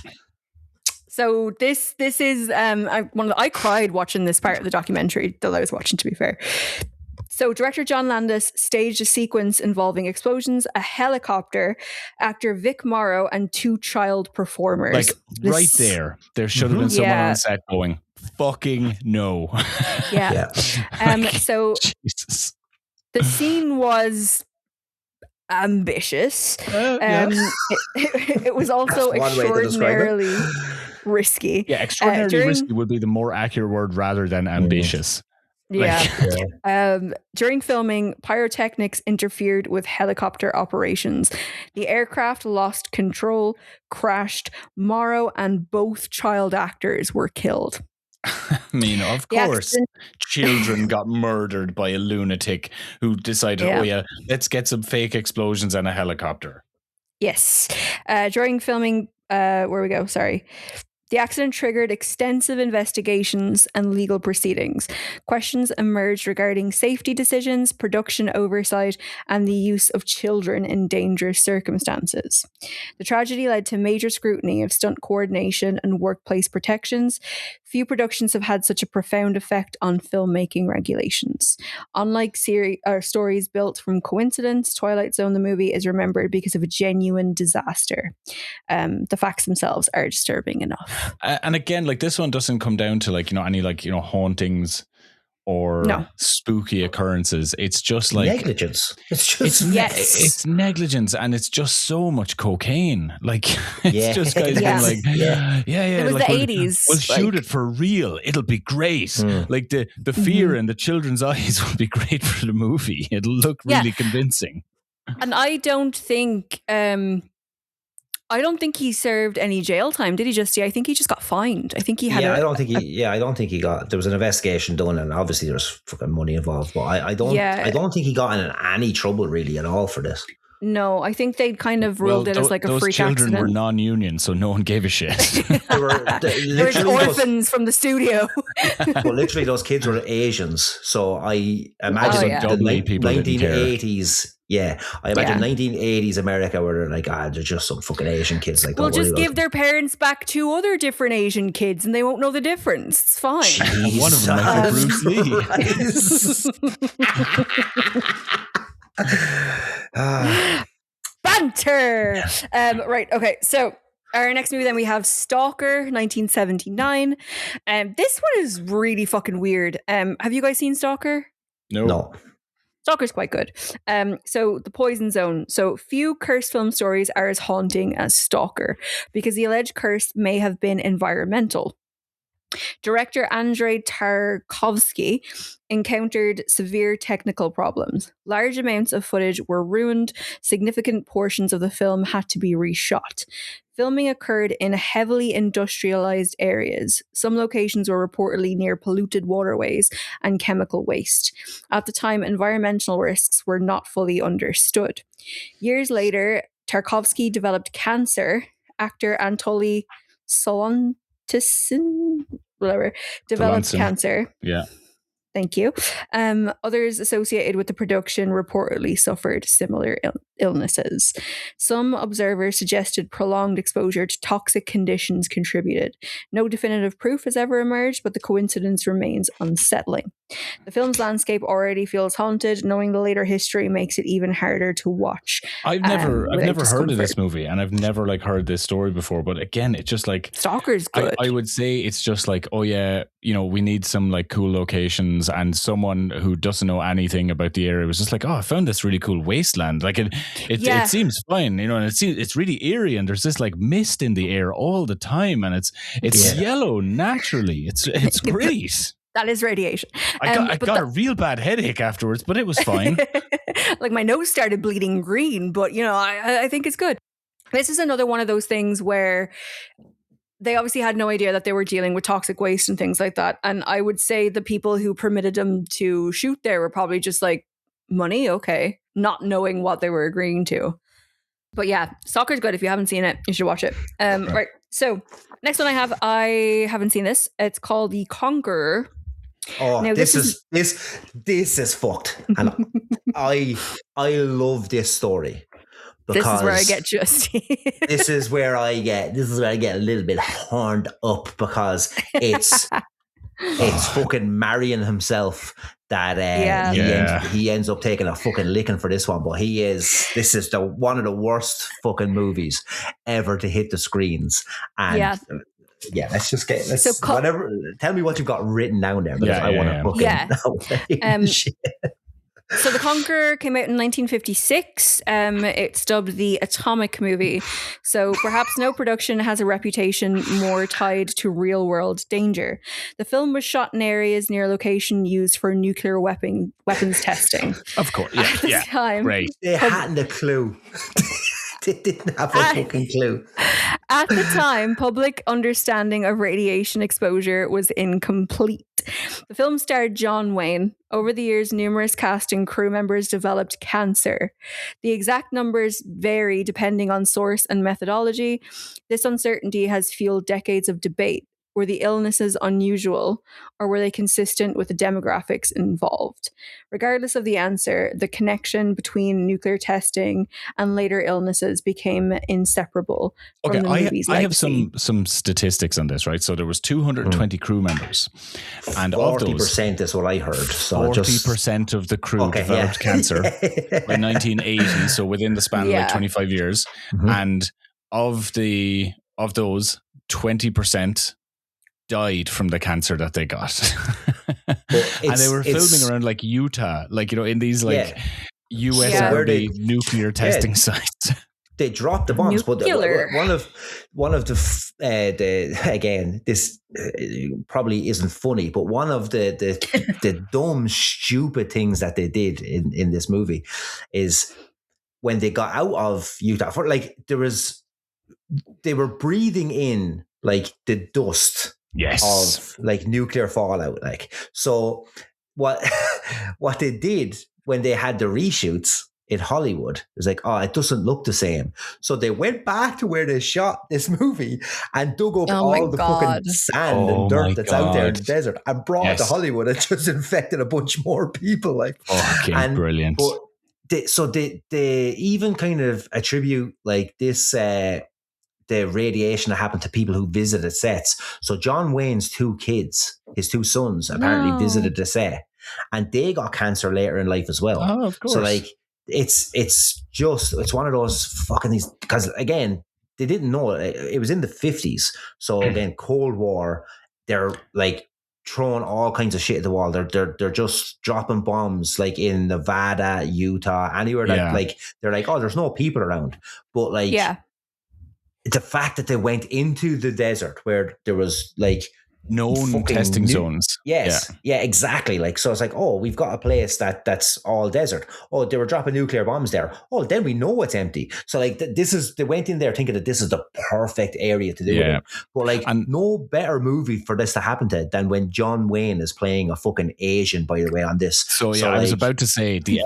So this is I cried watching this part of the documentary that I was watching, to be fair. So director John Landis staged a sequence involving explosions, a helicopter, actor Vic Morrow, and 2 child performers. Like, right there should have been someone on set going, fucking no. Yeah. So Jesus. the scene was ambitious. It was also extraordinarily risky. Yeah, extraordinarily risky would be the more accurate word rather than ambitious. Yeah. During filming, pyrotechnics interfered with helicopter operations. The aircraft lost control, crashed. Morrow and both child actors were killed. I mean, of course, children got murdered by a lunatic who decided, let's get some fake explosions and a helicopter. Yes. During filming, the accident triggered extensive investigations and legal proceedings. Questions emerged regarding safety decisions, production oversight, and the use of children in dangerous circumstances. The tragedy led to major scrutiny of stunt coordination and workplace protections. Few productions have had such a profound effect on filmmaking regulations. Unlike stories built from coincidence, Twilight Zone, the movie, is remembered because of a genuine disaster. The facts themselves are disturbing enough. And again, like, this one doesn't come down to, like, any, like, hauntings or spooky occurrences. It's just like negligence. It's negligence, and it's just so much cocaine. Like, it's just guys being like, It was like, the 80s. We'll shoot it for real. It'll be great. Like, the fear in the children's eyes will be great for the movie. It'll look really convincing. And I don't think he served any jail time, did he, Justy? I think he just got fined. I think he had. I don't think he got. There was an investigation done, and obviously there was fucking money involved. But I don't think he got in any trouble really at all for this. No, I think they kind of ruled it as like a freak accident. Those children were non-union, so no one gave a shit. They were orphans from the studio. Well, literally, those kids were Asians. So I imagine the 1980s. Yeah, I imagine 1980s America where they're like, they're just some fucking Asian kids. Like, well, just give their parents back 2 other different Asian kids, and they won't know the difference. It's fine. Jeez, one of them might be Bruce Lee. Banter. Right. Okay. So our next movie, then, we have Stalker, 1979. This one is really fucking weird. Have you guys seen Stalker? No. Stalker's quite good. So the Poison Zone. So few cursed film stories are as haunting as Stalker because the alleged curse may have been environmental. Director Andrei Tarkovsky encountered severe technical problems. Large amounts of footage were ruined. Significant portions of the film had to be reshot. Filming occurred in heavily industrialized areas. Some locations were reportedly near polluted waterways and chemical waste. At the time, environmental risks were not fully understood. Years later, Tarkovsky developed cancer. Actor Anatoly Solontzyn, developed cancer. Yeah. Thank you. Others associated with the production reportedly suffered similar illnesses. Some observers suggested prolonged exposure to toxic conditions contributed. No definitive proof has ever emerged, but the coincidence remains unsettling. The film's landscape already feels haunted. Knowing the later history makes it even harder to watch. I've never heard of this movie, and I've never like heard this story before. But again, it's just like Stalker's good. I would say it's just like, oh yeah, you know, we need some like cool locations, and someone who doesn't know anything about the area was just like, oh, I found this really cool wasteland. Like it seems fine, you know, and it's really eerie, and there's this like mist in the air all the time, and it's yellow naturally. It's great. That is radiation. I got a real bad headache afterwards, but it was fine. Like my nose started bleeding green, but you know, I think it's good. This is another one of those things where they obviously had no idea that they were dealing with toxic waste and things like that. And I would say the people who permitted them to shoot there were probably just like, money, okay, not knowing what they were agreeing to. But yeah, Stalker's good. If you haven't seen it, you should watch it. Right. So next one I haven't seen this. It's called The Conqueror. Oh, now, this is fucked. And I love this story. This is where I get Justy. this is where I get a little bit horned up, because it's fucking Marion himself that he ends up taking a fucking licking for this one. But this is one of the worst fucking movies ever to hit the screens. And let's just get whatever. Tell me what you've got written down there, because I want to fucking shit. So The Conqueror came out in 1956. It's dubbed the Atomic Movie. So perhaps no production has a reputation more tied to real-world danger. The film was shot in areas near a location used for nuclear weapons testing. Of course, At the time, right. They hadn't a clue. They didn't have a fucking clue. At the time, public understanding of radiation exposure was incomplete. The film starred John Wayne. Over the years, numerous cast and crew members developed cancer. The exact numbers vary depending on source and methodology. This uncertainty has fueled decades of debate. Were the illnesses unusual, or were they consistent with the demographics involved? Regardless of the answer, the connection between nuclear testing and later illnesses became inseparable. Okay, I have some statistics on this, right? So there was 220 crew members, and 40% is what I heard. So 40% of the crew developed cancer by 1980. So within the span of like 25 years, and of those, 20% died from the cancer that they got. And they were filming around like Utah, like, you know, in these like US Army nuclear testing sites. They dropped the bombs, but one of the again, this probably isn't funny, but one of the dumb, stupid things that they did in this movie is when they got out of Utah, they were breathing in like the dust of like nuclear fallout. Like, so what they did when they had the reshoots in Hollywood was like, oh, it doesn't look the same. So they went back to where they shot this movie and dug up all the fucking sand and dirt that's out there in the desert and brought it to Hollywood and just infected a bunch more people. Like, fucking brilliant. But they even kind of attribute like this, the radiation that happened to people who visited sets. So John Wayne's two kids, his two sons, apparently visited the set, and they got cancer later in life as well. Oh, of course. So like, it's one of those fucking these, because again, they didn't know it was in the 50s. So again, Cold War, they're like throwing all kinds of shit at the wall. They're just dropping bombs like in Nevada, Utah, anywhere that like they're like, oh, there's no people around, but like the fact that they went into the desert where there was like known testing zones. Yes. Yeah, exactly. Like, so it's like, oh, we've got a place that's all desert. Oh, they were dropping nuclear bombs there. Oh, then we know it's empty. So like they went in there thinking that this is the perfect area to do it in. But like, no better movie for this to happen to than when John Wayne is playing a fucking Asian, by the way, on this. So yeah, I was about to say the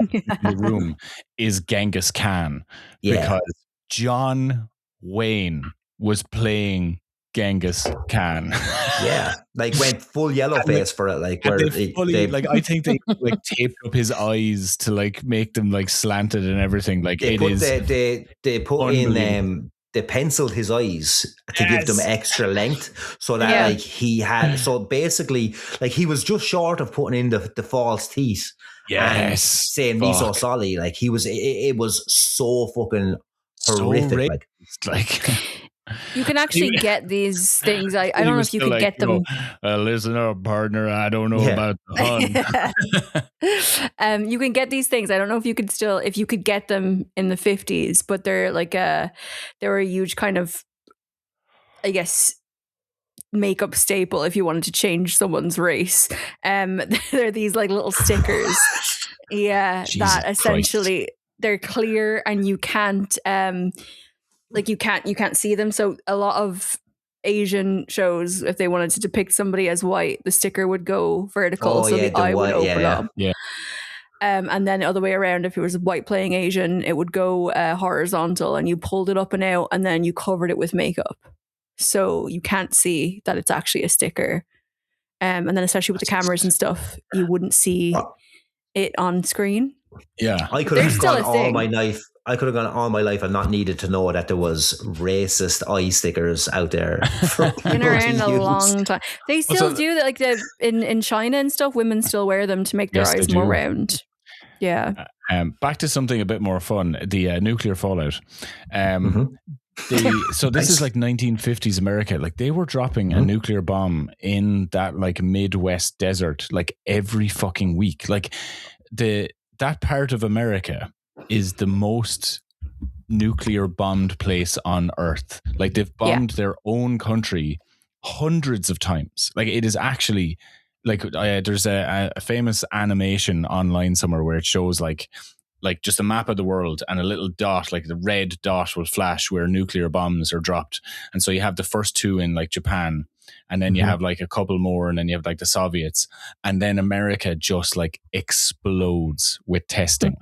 room is Genghis Khan because John Wayne was playing Genghis Khan. Like went full yellow face for it. Like where like I think they like taped up his eyes to like make them like slanted and everything. Like they put in they penciled his eyes to give them extra length, so that like he had. So basically, like he was just short of putting in the false teeth. And saying me so solly, like he was. It was so fucking horrific. Like. You can actually get these things. I don't know if you could get them. Listen up, partner. I don't know about the hun. You can get these things. I don't know if you could get them in the 50s, but they're like they were a huge kind of, I guess, makeup staple if you wanted to change someone's race. They're these like little stickers. Jesus that essentially Christ. They're clear and you can't like you can't see them. So a lot of Asian shows, if they wanted to depict somebody as white, the sticker would go vertical, so the eye would open up. Yeah. And then the other way around, if it was white playing Asian, it would go horizontal, and you pulled it up and out, and then you covered it with makeup, so you can't see that it's actually a sticker. And then especially with the cameras and stuff, you wouldn't see it on screen. Yeah, I could have gone all my life. I could have gone all my life and not needed to know that there was racist eye stickers out there. Been around a long time. They still do that, like in China and stuff. Women still wear them to make their eyes more round. Yeah. Back to something a bit more fun. The nuclear fallout. So this is like 1950s America. Like they were dropping a nuclear bomb in that like Midwest desert like every fucking week. Like that part of America is the most nuclear bombed place on Earth. Like they've bombed their own country hundreds of times. Like it is actually like there's a famous animation online somewhere where it shows like just a map of the world, and a little dot, like the red dot will flash where nuclear bombs are dropped. And so you have the first two in like Japan, and then you have like a couple more, and then you have like the Soviets, and then America just like explodes with testing.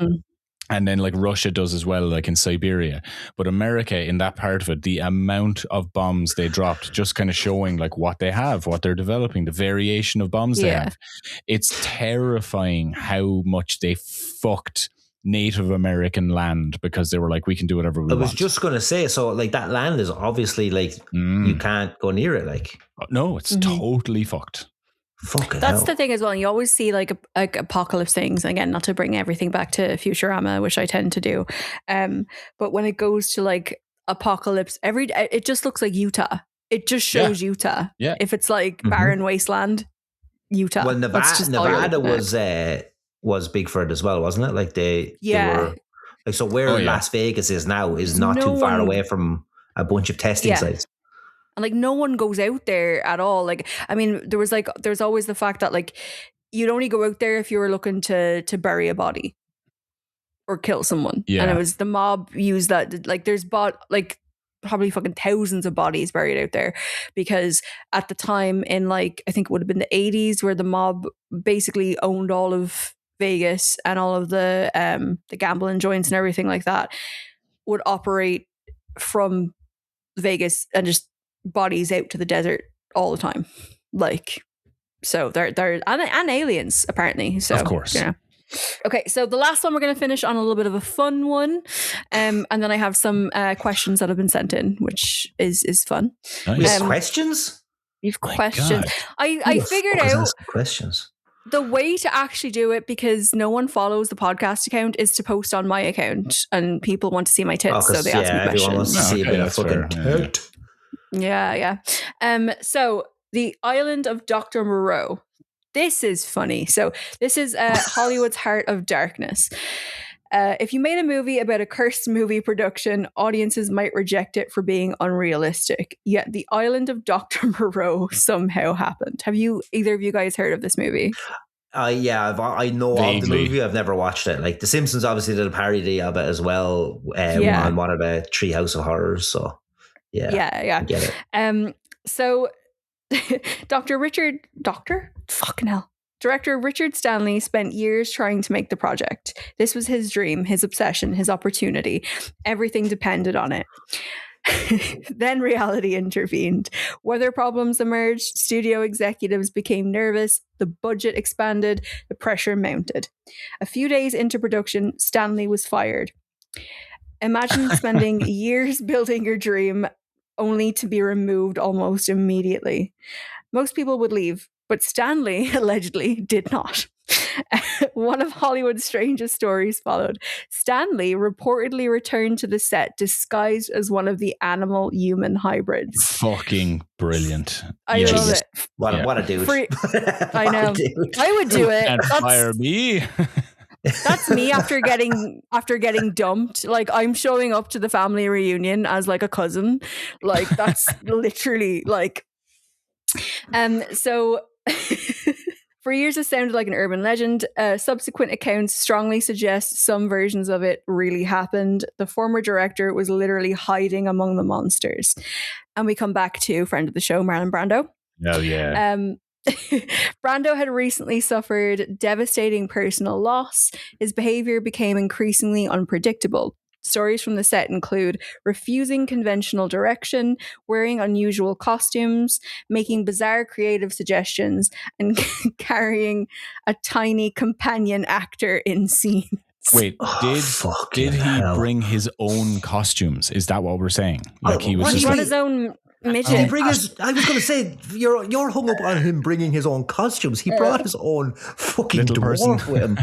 And then like Russia does as well, like in Siberia. But America, in that part of it, the amount of bombs they dropped, just kind of showing like what they have, what they're developing, the variation of bombs they have. It's terrifying how much they fucked Native American land because they were like, we can do whatever we want. I was just going to say, so like that land is obviously like, you can't go near it. Like, no, it's totally fucked. That's the thing as well. You always see like apocalypse things. Again, not to bring everything back to Futurama, which I tend to do. But when it goes to like apocalypse, it just looks like Utah. It just shows Utah. Yeah. If it's like barren wasteland, Utah. Well, Nevada was big for it as well, wasn't it? Like they were like, so where Las Vegas is now is not too far away from a bunch of testing sites. And like no one goes out there at all. Like, I mean, there's always the fact that like you'd only go out there if you were looking to bury a body or kill someone. Yeah. And it was the mob used that. Like there's probably fucking thousands of bodies buried out there, because at the time in like, I think it would have been the 80s, where the mob basically owned all of Vegas, and all of the gambling joints and everything like that would operate from Vegas, and just bodies out to the desert all the time. Like, so they're and aliens apparently. So of course, you know. Okay, so the last one we're going to finish on a little bit of a fun one, and then I have some questions that have been sent in, which is fun. Nice. Questions? You've questions. I figured out questions. The way to actually do it, because no one follows the podcast account, is to post on my account, and people want to see my tits, so they ask me questions. Everyone wants to see a bit of fucking tit. Yeah. So the island of Dr. Moreau. This is funny. So this is Hollywood's Heart of Darkness. If you made a movie about a cursed movie production, audiences might reject it for being unrealistic. Yet the island of Dr. Moreau somehow happened. Have either of you guys heard of this movie? I know of the movie. I've never watched it. Like The Simpsons obviously did a parody of it as well on one of the Treehouse of Horrors. So yeah. I get it. So Director Richard Stanley spent years trying to make the project. This was his dream, his obsession, his opportunity. Everything depended on it. Then reality intervened. Weather problems emerged. Studio executives became nervous. The budget expanded. The pressure mounted. A few days into production, Stanley was fired. Imagine spending years building your dream only to be removed almost immediately. Most people would leave, but Stanley allegedly did not. One of Hollywood's strangest stories followed. Stanley reportedly returned to the set disguised as one of the animal-human hybrids. Fucking brilliant. I love it. What a dude. I know. I would do it. And fire me. That's me after getting dumped. Like, I'm showing up to the family reunion as like a cousin. Like, that's literally like so for years it sounded like an urban legend. Subsequent accounts strongly suggest some versions of it really happened. The former director was literally hiding among the monsters. And we come back to friend of the show, Marlon Brando. Oh yeah. Brando had recently suffered devastating personal loss. His behavior became increasingly unpredictable. Stories from the set include refusing conventional direction, wearing unusual costumes, making bizarre creative suggestions, and carrying a tiny companion actor in scenes. Wait, did he bring his own costumes? Is that what we're saying? Like he was he brought his own midget. I was going to say, you're hung up on him bringing his own costumes. He brought his own fucking little dwarf person with him.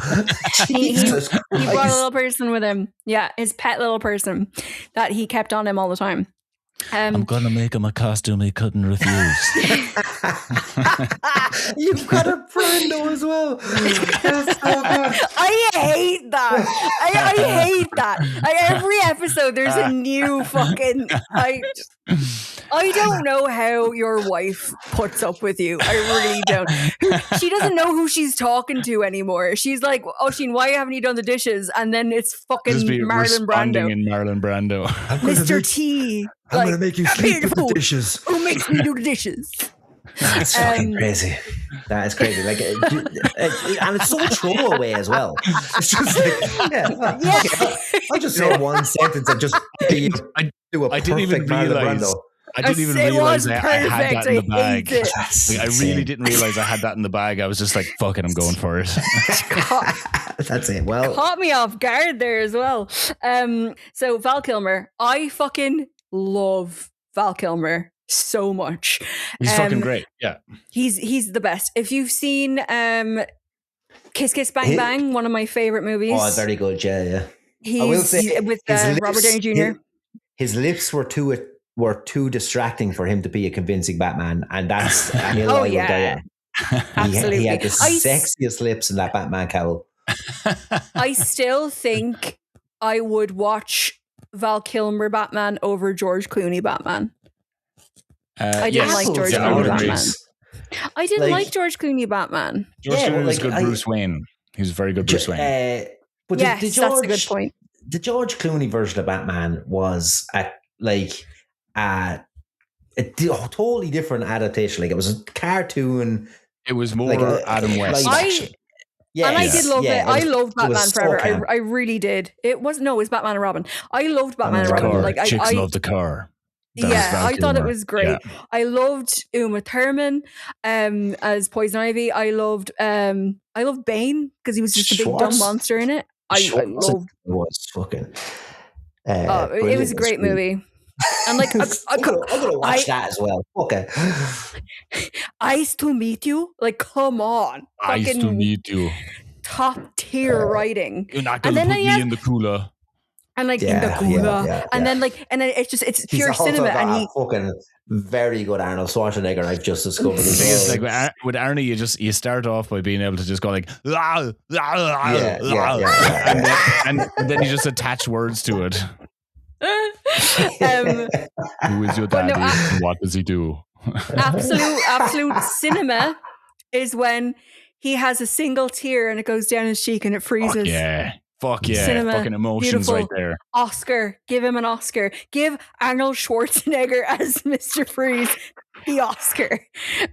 Jesus Christ. He brought a little person with him. Yeah, his pet little person that he kept on him all the time. I'm going to make him a costume he couldn't refuse. You've got a Brando as well. That's so good. I hate that. I hate that. Like, every episode, there's a new fucking. I don't know how your wife puts up with you. I really don't. She doesn't know who she's talking to anymore. She's like, Oisin, why haven't you done the dishes? And then it's fucking Marlon Brando. In Marlon Brando. Mr. T. I'm going to make you sleep with the dishes. Who makes me do the dishes? That's fucking crazy. That is crazy. Like, and it's so throwaway as well. It's just like, I'll just say one sentence and just do a perfect Marlon Brando. I didn't even realize I had that in the bag. I really didn't realize I had that in the bag. I was just like, fuck it, I'm going for it. That's it. Well, caught me off guard there as well. So Val Kilmer, I fucking love Val Kilmer so much. He's fucking great. Yeah, he's the best. If you've seen Kiss Kiss Bang Bang, one of my favorite movies. Oh, very good. Yeah. I will say with Robert Downey Jr. His lips were too distracting for him to be a convincing Batman, and that's an hill I will die on. Absolutely. He had the sexiest lips in that Batman cowl. I still think I would watch Val Kilmer Batman over George Clooney Batman. I didn't like George Clooney Batman. I didn't like George Clooney Batman. George Clooney was good Bruce Wayne. He was very good Bruce Wayne. But yes, that's a good point. The George Clooney version of Batman was a totally different adaptation. Like, it was a cartoon. It was more like Adam West. I did love it. I loved Batman Forever. I really did. It was Batman and Robin. I loved Batman and Robin. Like, Chicks love the car. I thought it was great. Yeah. I loved Uma Thurman as Poison Ivy. I loved Bane because he was just a big dumb monster in it. I loved. It was fucking. It was a great movie. And like, I'm gonna watch that as well. Okay. Eyes to Meet You. Like, come on. Eyes to Meet You. Top tier writing. You're not gonna put me in the cooler. And like in the cooler, and then it's pure cinema. And he fucking very good Arnold Schwarzenegger. I've just discovered. It's like with Arnie, you start off by being able to just go like, and then you just attach words to it. Who is your daddy? And what does he do? absolute cinema is when he has a single tear and it goes down his cheek and it freezes. Fuck yeah. Cinema, fucking emotions beautiful. Right there. Oscar. Give him an Oscar. Give Arnold Schwarzenegger as Mr. Freeze the Oscar.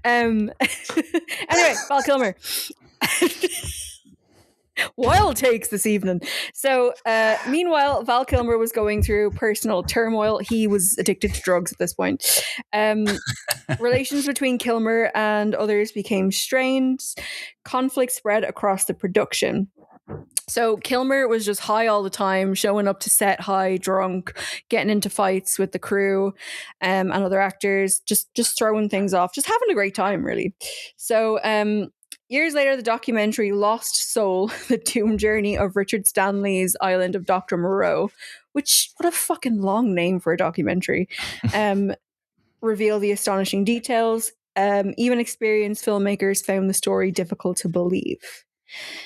Anyway, Val Kilmer. Wild takes this evening. So, meanwhile, Val Kilmer was going through personal turmoil. He was addicted to drugs at this point. Relations between Kilmer and others became strained. Conflict spread across the production. So Kilmer was just high all the time, showing up to set high, drunk, getting into fights with the crew and other actors, just throwing things off, just having a great time, really. So years later, the documentary Lost Soul, The Tomb Journey of Richard Stanley's Island of Dr. Moreau, which, what a fucking long name for a documentary, reveal the astonishing details. Even experienced filmmakers found the story difficult to believe.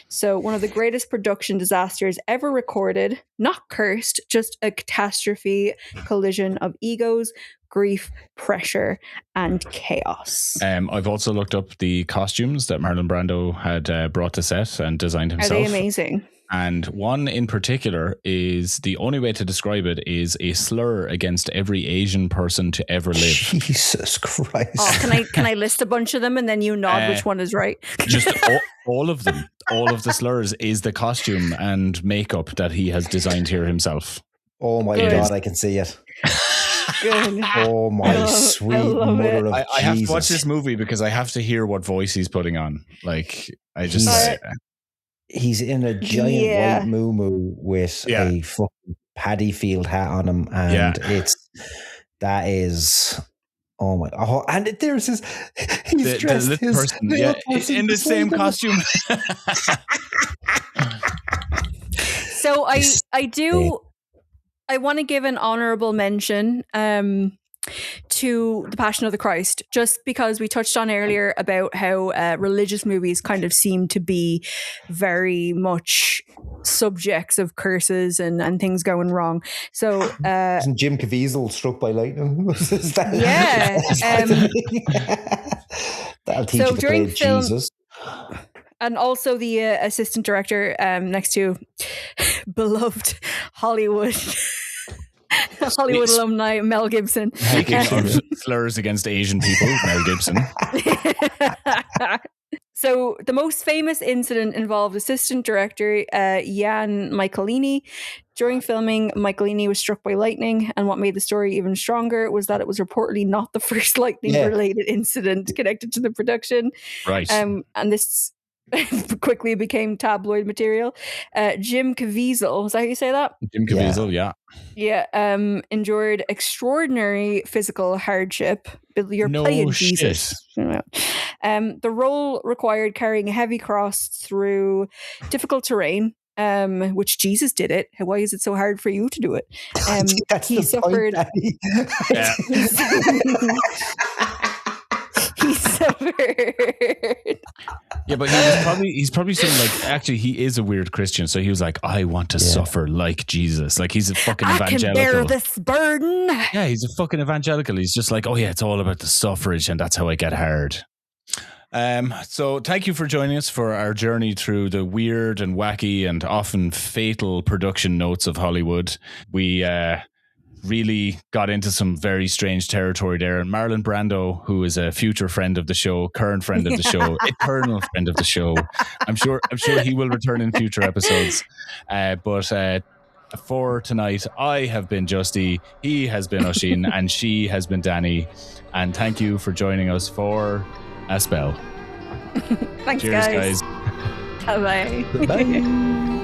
So one of the greatest production disasters ever recorded, not cursed, just a catastrophe, collision of egos, grief, pressure, and chaos. I've also looked up the costumes that Marlon Brando had brought to set and designed himself. Are they amazing? And one in particular is, the only way to describe it is a slur against every Asian person to ever live. Jesus Christ. Oh, can I list a bunch of them and then you nod which one is right? Just all of them. All of the slurs is the costume and makeup that he has designed here himself. Oh my God, I can see it. Good. Oh my sweet mother of Jesus. I have to watch this movie because I have to hear what voice he's putting on. Like, I just... He's in a giant white moo with a fucking paddy field hat on him, and that is, oh my, and there's his, he's dressed his person, in the same costume. So I want to give an honorable mention to The Passion of the Christ, just because we touched on earlier about how religious movies kind of seem to be very much subjects of curses and things going wrong. So isn't Jim Caviezel struck by lightning? That'll teach you to play Jesus. And also the assistant director next to beloved Hollywood alumni Mel Gibson. Speaking of slurs against Asian people, Mel Gibson. So the most famous incident involved assistant director Jan Michelini. During filming, Michelini was struck by lightning, and what made the story even stronger was that it was reportedly not the first lightning-related incident connected to the production. Right. And this quickly became tabloid material. Jim Caviezel, is that how you say that? Jim Caviezel, yeah. Endured extraordinary physical hardship. You're playing Jesus. The role required carrying a heavy cross through difficult terrain, which Jesus did it. Why is it so hard for you to do it? He suffered. He suffered. Yeah, but he's probably saying, like, actually he is a weird Christian, so he was like, I want to suffer like Jesus. Like, he's a fucking evangelical. I can bear this burden. Yeah, he's a fucking evangelical. He's just like, oh yeah, it's all about the suffrage and that's how I get hard. So thank you for joining us for our journey through the weird and wacky and often fatal production notes of Hollywood. We really got into some very strange territory there, and Marlon Brando, who is a future friend of the show, current friend of the show, eternal friend of the show, I'm sure he will return in future episodes, but for tonight I have been Justy, he has been Oisin, and she has been Dani, and thank you for joining us for a spell. Thanks. Cheers, guys. Bye. Bye.